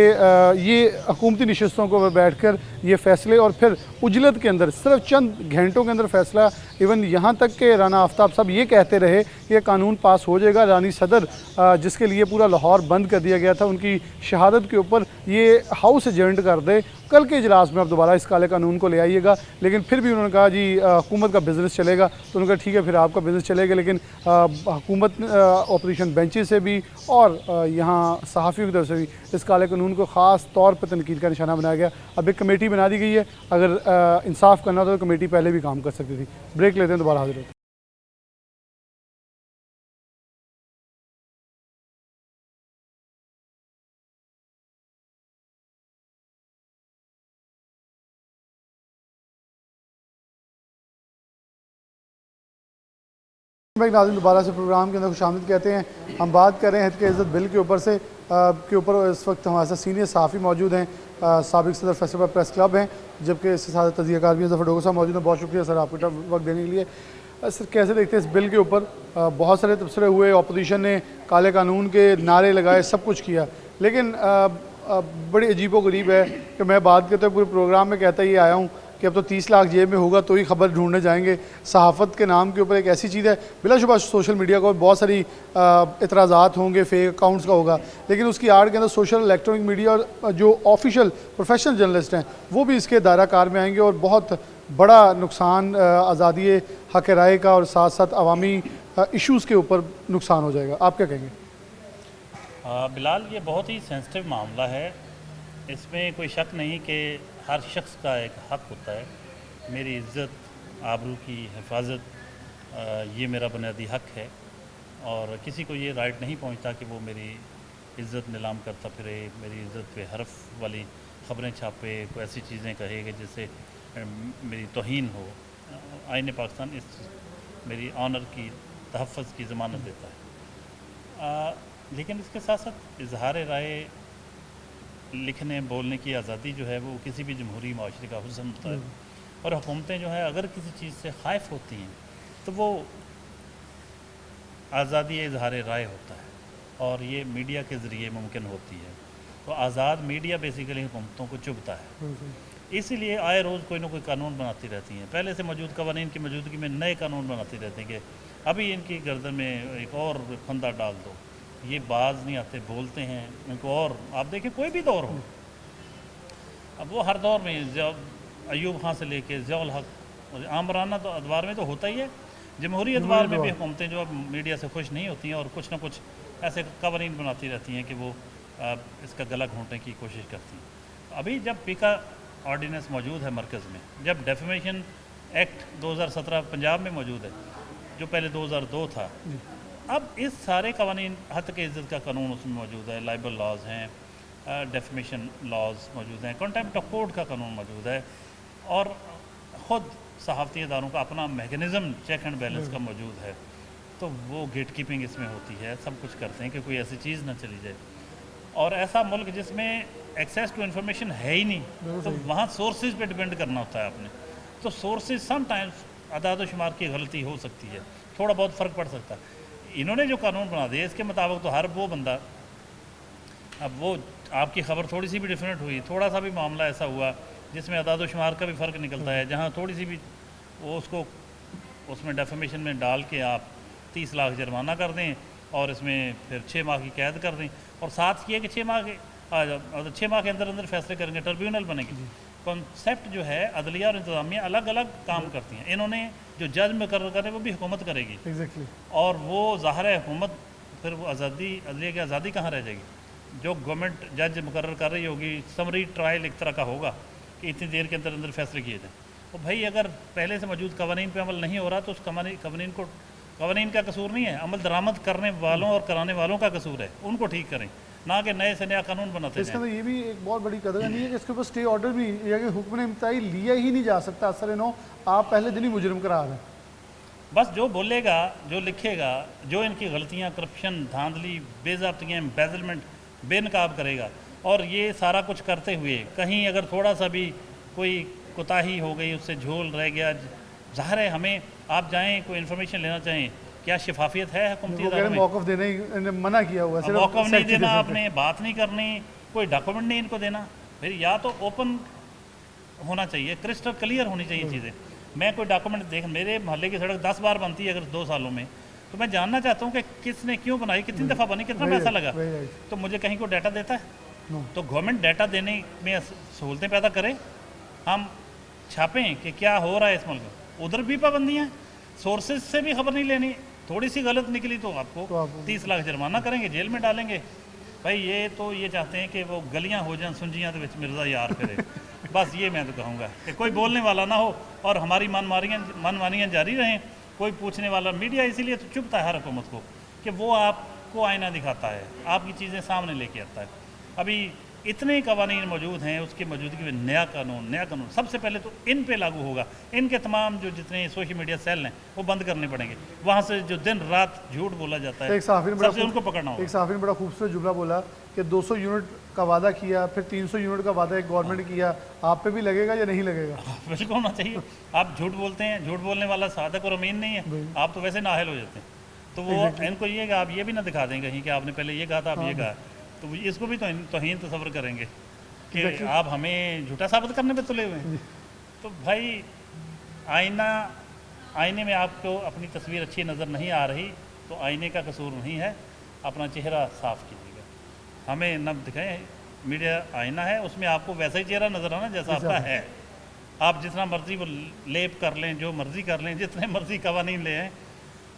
S1: ये हुकूमती नशिस्तों को बैठकर ये फ़ैसले और फिर उजलत के अंदर सिर्फ चंद घंटों के अंदर फ़ैसला, इवन यहाँ तक कि राना आफ्ताब साहब ये कहते रहे कि ये कानून पास हो जाएगा। रानी सदर जिसके लिए पूरा लाहौर बंद कर दिया गया था, उनकी शहादत के ऊपर ये हाउस एजेंट कर दे, कल के इजलास में आप दोबारा इस काले कानून को ले आइएगा। लेकिन फिर भी उन्होंने कहा जी हुकूमत का बिज़नेस चलेगा, तो उन्होंने कहा ठीक है फिर आपका बिज़नेस चलेगा, लेकिन हुकूमत ऑपरेशन बेंचेस से भी और यहाँ सहाफ़ियों की तरफ से भी इस काले कानून को ख़ास तौर पर तनकीद का निशाना बनाया गया। अब एक कमेटी बना दी गई है, अगर इंसाफ करना था तो कमेटी पहले भी काम कर सकती थी। ब्रेक लेते हैं, दोबारा हाजिर होते हैं। नाज़रीन, दोबारा से प्रोग्राम के अंदर खुशामदीद कहते हैं। हम बात कर रहे हैं हित इज़्ज़त बिल के ऊपर से के ऊपर इस वक्त हमारे साथ सीनियर सहाफ़ी मौजूद हैं, साबिक़ सदर फैसलाबाद प्रेस क्लब हैं, जबकि इसके साथ तज़कियाकार भी ज़फ़र डोगर साहब मौजूद हैं। बहुत शुक्रिया सर आपको वक्त देने के लिए। सर कैसे देखते हैं इस बिल के ऊपर? बहुत सारे तबसरे हुए, अपोजिशन ने काले कानून के नारे लगाए, सब कुछ किया, लेकिन बड़ी अजीबो गरीब है कि मैं बात करते हुए पूरे प्रोग्राम में कहता ही आया हूँ कि अब तो 30 लाख जेब में होगा तो ही खबर ढूंढने जाएंगे। सहाफ़त के नाम के ऊपर एक ऐसी चीज़ है, बिलाशुबा सोशल मीडिया को बहुत सारी इतराज़ात होंगे, फेक अकाउंट्स का होगा, लेकिन उसकी आड़ के अंदर सोशल इलेक्ट्रॉनिक मीडिया और जो ऑफिशियल प्रोफेशनल जर्नलिस्ट हैं वो भी इसके दायरा कार में आएंगे और बहुत बड़ा नुकसान आज़ादी हक़ राय का और साथ साथ अवामी इशूज़ के ऊपर नुकसान हो जाएगा। आप क्या कहेंगे?
S13: बिलाल, ये बहुत ही सेंसिटिव मामला है, इसमें कोई शक नहीं कि हर शख्स का एक हक़ होता है। मेरी इज़्ज़त, आबरू की हिफाजत, ये मेरा बुनियादी हक़ है और किसी को ये राइट नहीं पहुंचता कि वो मेरी इज़्ज़त नीलाम करता फिरे, मेरी इज़्ज़त पे हरफ वाली ख़बरें छापे, कोई ऐसी चीज़ें कहे कि जिससे मेरी तौहीन हो। आईन पाकिस्तान इस मेरी ऑनर की तहफ़्फ़ुज़ की ज़मानत देता है। लेकिन इसके साथ साथ इजहार राय, लिखने बोलने की आज़ादी जो है वो किसी भी जमहूरी माशरे का हुस्न होता है और हुकूमतें जो है अगर किसी चीज़ से ख़ाइफ़ होती हैं तो वो आज़ादी इजहार राय होता है और ये मीडिया के ज़रिए मुमकिन होती है। तो आज़ाद मीडिया बेसिकली हुकूमतों को चुभता है, इसीलिए आए रोज़ कोई ना कोई कानून बनाती रहती हैं। पहले से मौजूद कवानीन की मौजूदगी में नए कानून बनाती रहती हैं कि अभी इनकी गर्दन में एक और फंदा डाल दो, ये बाज नहीं आते, बोलते हैं इनको। और आप देखें कोई भी दौर हो, अब वो हर दौर में अयूब खां से लेके ज़ियाउल हक, आमराना तो अदवार में तो होता ही है, जमहूरी अदवार में भी हुकूमतें जो अब मीडिया से खुश नहीं होती हैं और कुछ ना कुछ ऐसे कवानीन बनाती रहती हैं कि वो इसका गला घोंटने की कोशिश करती हैं। अभी जब पीका ऑर्डिनेंस मौजूद है मरकज़ में, जब डेफेमेशन एक्ट 2017 पंजाब में मौजूद है जो पहले 2002 था, अब इस सारे कवानीन, हद के इज़्ज़त का कानून उसमें मौजूद है, लाइबल लॉज हैं, डेफमेशन लॉज मौजूद हैं, कंटेम्प्ट ऑफ कोर्ट का कानून मौजूद है और ख़ुद सहाफ़ती इदारों का अपना मैकेनिज़्म चेक एंड बैलेंस का मौजूद है। तो वो गेट कीपिंग इसमें होती है, सब कुछ करते हैं कि कोई ऐसी चीज़ ना चली जाए। और ऐसा मुल्क जिसमें एक्सेस टू इन्फॉर्मेशन है ही नहीं, तो वहाँ सोर्सेज पे डिपेंड करना होता है आपने। तो सोर्सेज समटाइम्स अदाद शुमार की गलती हो सकती है, थोड़ा बहुत फ़र्क पड़ सकता है। इन्होंने जो कानून बना दिया इसके मुताबिक तो हर वो बंदा, अब वो आपकी ख़बर थोड़ी सी भी डिफरेंट हुई, थोड़ा सा भी मामला ऐसा हुआ जिसमें अदाद शुमार का भी फ़र्क निकलता है, जहाँ थोड़ी सी भी वो उसको उसमें डेफेमेशन में डाल के आप 30 लाख जुर्माना कर दें और इसमें फिर 6 माह की कैद कर दें और साथ ये कि 6 माह के अंदर अंदर फैसले करेंगे, ट्रिब्यूनल बनेगी। कॉन्सेप्ट जो है अदलिया और इंतज़ामिया अलग अलग काम करती हैं। इन्होंने जो जज मुकर्रर करे वो भी हुकूमत करेगी और वो ज़ाहिर है हुकूमत, फिर वो आज़ादी, अदलिया की आज़ादी कहाँ रह जाएगी? जो गवर्नमेंट जज मुकर्रर कर रही होगी, समरी ट्रायल एक तरह का होगा कि इतनी देर के अंदर अंदर फैसले किए जाएँ। तो भाई अगर पहले से मौजूद कवानीन पर अमल नहीं हो रहा तो उस कवानीन का कसूर नहीं है, अमल दरामद करने वालों और कराने वालों का कसूर है, उनको ठीक करें, ना कि नए से नया कानून बनाते हैं।
S1: इसके अंदर ये भी एक बहुत बड़ी कदर नहीं है कि इसके ऊपर स्टे ऑर्डर भी, या कि हुक्म इम्तियाई लिया ही नहीं जा सकता। असर नो आप पहले दिन ही मुजरिम करार हैं।
S13: बस जो बोलेगा, जो लिखेगा, जो इनकी गलतियाँ, करप्शन, धांधली, बेज़ाब्तियाँ, एम्बेजलमेंट बेनकाब करेगा और ये सारा कुछ करते हुए कहीं अगर थोड़ा सा भी कोई कोताही हो गई, उससे झोल रह गया, ज़ाहिर है हमें, आप जाएँ कोई इन्फॉर्मेशन लेना चाहें क्या शफाफियत है हुकूमती
S1: वो कह रहे
S13: इदारों
S1: हैं
S13: में?
S1: मौक़िफ़ देने इन्हें मना किया हुआ है, सिर्फ
S13: मौका नहीं
S1: सेक्रेटरी
S13: देना
S1: दे सकते
S13: आपने, बात नहीं करनी, कोई डॉक्यूमेंट नहीं इनको देना। फिर या तो ओपन होना चाहिए, क्रिस्टल क्लियर होनी चाहिए चीज़ें। मैं कोई डॉक्यूमेंट देख, मेरे मोहल्ले की सड़क 10 बार बनती है अगर 2 सालों में, तो मैं जानना चाहता हूँ कि किसने क्यों बनाई, कितनी दफ़ा बनी, कितना पैसा लगा, तो मुझे कहीं को डाटा देता है? तो गवर्नमेंट डाटा देने में सहूलतें पैदा करे, हम छापें कि क्या हो रहा है इस मुल्क में। उधर भी पाबंदियाँ, सोर्सेज से भी खबर नहीं लेनी, थोड़ी सी गलत निकली तो आपको 30 लाख जुर्माना करेंगे, जेल में डालेंगे। भाई ये तो ये चाहते हैं कि वो गलियां हो जाएं सुंजियां तो विच मिर्ज़ा यार फिरे। बस ये मैं तो कहूँगा कि कोई बोलने वाला ना हो और हमारी मनमानियाँ जारी रहें, कोई पूछने वाला। मीडिया इसीलिए तो चुपता है हर हुकूमत को कि वो आपको आईना दिखाता है, आपकी चीज़ें सामने लेके आता है। अभी इतने कवानीन मौजूद हैं, उसकी मौजूदगी में नया कानून सबसे पहले तो इन पे लागू होगा। इनके तमाम जो जितने सोशल मीडिया सेल हैं वो बंद करने पड़ेंगे। वहाँ से जो दिन रात झूठ बोला जाता है,
S1: एक साफी ने
S13: सबसे उनको पकड़ना होगा।
S1: एक साफी ने बड़ा खूबसूरत जुमला बोला कि 200 यूनिट का वादा किया, फिर 300 यूनिट का वादा एक गवर्नमेंट किया, आप पे भी लगेगा या नहीं लगेगा?
S13: बिल्कुल होना चाहिए। आप झूठ बोलते हैं, झूठ बोलने वाला सादक और अमीन नहीं है, आप तो वैसे नाअहल हो जाते हैं। तो वो इनको ये कि आप ये भी ना दिखा दें कहीं कि आपने पहले ये कहा था, आप ये कहा, तो इसको भी तौहीन तस्वर करेंगे कि आप हमें झूठा साबित करने पे तुले हुए हैं। तो भाई आईने में आपको अपनी तस्वीर अच्छी नज़र नहीं आ रही तो आईने का कसूर नहीं है, अपना चेहरा साफ़ कीजिएगा। हमें न दिखाएं, मीडिया आईना है, उसमें आपको वैसा ही चेहरा नज़र आना जैसा आपका है। आप जितना मर्जी वो लेप कर लें, जो मर्जी कर लें, जितने मर्जी कवानीन ले आएँ,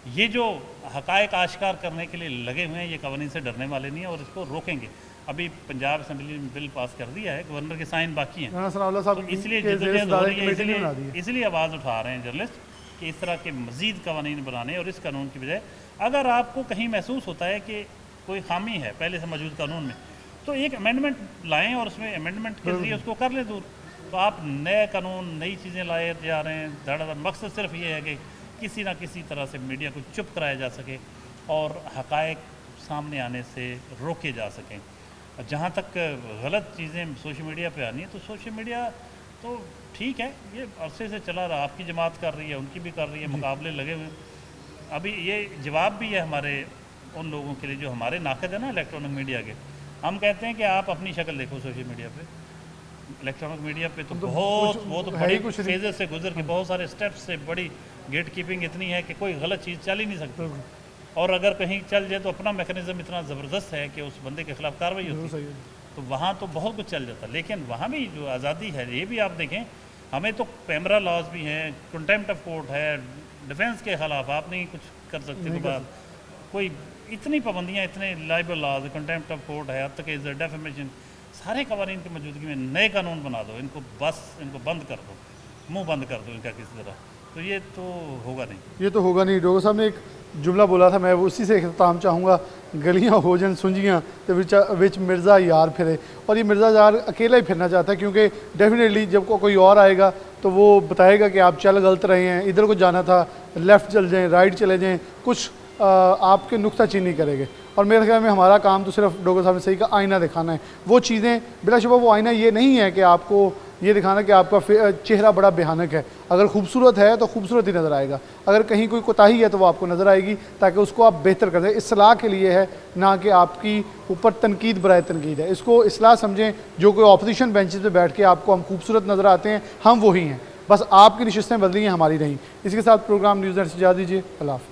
S13: ये जो हकायक आश्कार करने के लिए लगे हुए हैं, ये कवानीन से डरने वाले नहीं हैं और इसको रोकेंगे। अभी पंजाब असेंबली में बिल पास कर दिया है, गवर्नर के साइन बाकी हैं, तो इसलिए जद्दोजहद हो रही है, इसलिए आवाज़ उठा रहे हैं जर्नलिस्ट कि इस तरह के मज़ीद कवानीन बनाने। और इस कानून की बजाय अगर आपको कहीं महसूस होता है कि कोई खामी है पहले से मौजूद कानून में, तो एक अमेंडमेंट लाएँ और उसमें अमेंडमेंट के जरिए उसको कर लें दूर। तो आप नए कानून, नई चीज़ें लाए जा रहे हैं, धड़ाधड़। मकसद सिर्फ ये है कि किसी ना किसी तरह से मीडिया को चुप कराया जा सके और हकायक सामने आने से रोके जा सकें। जहाँ तक गलत चीज़ें सोशल मीडिया पे आनी है, तो सोशल मीडिया तो ठीक है, ये अरसे से चला रहा, आपकी जमात कर रही है, उनकी भी कर रही है, मुकाबले लगे हुए हैं। अभी ये जवाब भी है हमारे उन लोगों के लिए जो हमारे नाक़द है ना इलेक्ट्रॉनिक मीडिया के। हम कहते हैं कि आप अपनी शक्ल देखो सोशल मीडिया पे, इलेक्ट्रॉनिक मीडिया पे तो बहुत वो तो बड़ी फेजेस से गुजर के, बहुत सारे स्टेप्स से, बड़ी गेट कीपिंग इतनी है कि कोई गलत चीज़ चल ही नहीं सकती। और अगर कहीं चल जाए तो अपना मैकेनिज्म इतना ज़बरदस्त है कि उस बंदे के ख़िलाफ़ कार्रवाई होती है। तो वहाँ तो बहुत कुछ चल जाता है। लेकिन वहाँ भी जो आज़ादी है, ये भी आप देखें, हमें तो पैमरा लॉज भी हैं, कंटेम्प्ट ऑफ कोर्ट है, डिफेंस के ख़िलाफ़ आप नहीं कुछ कर सकते। दोबारा कोई इतनी पाबंदियाँ, इतने liable laws, contempt of court है, अब तक डेफेमेशन, सारे कवानीन की मौजूदगी में नए कानून बना दो, इनको बस इनको बंद कर दो, मुँह बंद कर दो इनका किसी तरह। तो ये तो होगा नहीं,
S1: ये तो होगा नहीं। डॉक्टर साहब ने एक जुमला बोला था, मैं उसी से इख्तिताम चाहूँगा, गलियाँ हो जन सुंजियाँ तो विच मिर्ज़ा यार फिरे। और ये मिर्ज़ा यार अकेला ही फिरना चाहता है, क्योंकि डेफिनेटली जब कोई और आएगा तो वो बताएगा कि आप चल गलत रहे हैं, इधर को जाना था, लेफ़्ट चल जाएँ, राइट चले जाएँ, कुछ आपके नुक्ताचीनी करेंगे। और मेरे ख्याल में हमारा काम तो सिर्फ डॉक्टर साहब ने सही का आईना दिखाना है। वो चीज़ें बिलाशुबा वो आईना ये नहीं है कि आपको ये दिखाना कि आपका चेहरा बड़ा भयानक है। अगर खूबसूरत है तो खूबसूरत ही नज़र आएगा, अगर कहीं कोई कोताही है तो वो आपको नज़र आएगी, ताकि उसको आप बेहतर कर दें। इस्लाह के लिए है, ना कि आपकी ऊपर तनकीद बराए तनकीद है। इसको इस्लाह समझें। जो कोई अपोजिशन बेंचेस पे बैठ के आपको हम खूबसूरत नज़र आते हैं, हम वही हैं, बस आपकी नशिस्तें बदली हैं, हमारी नहीं। इसके साथ प्रोग्राम न्यूज़ नेट से इजाज़त दीजिए। अल्लाह हाफ़िज़।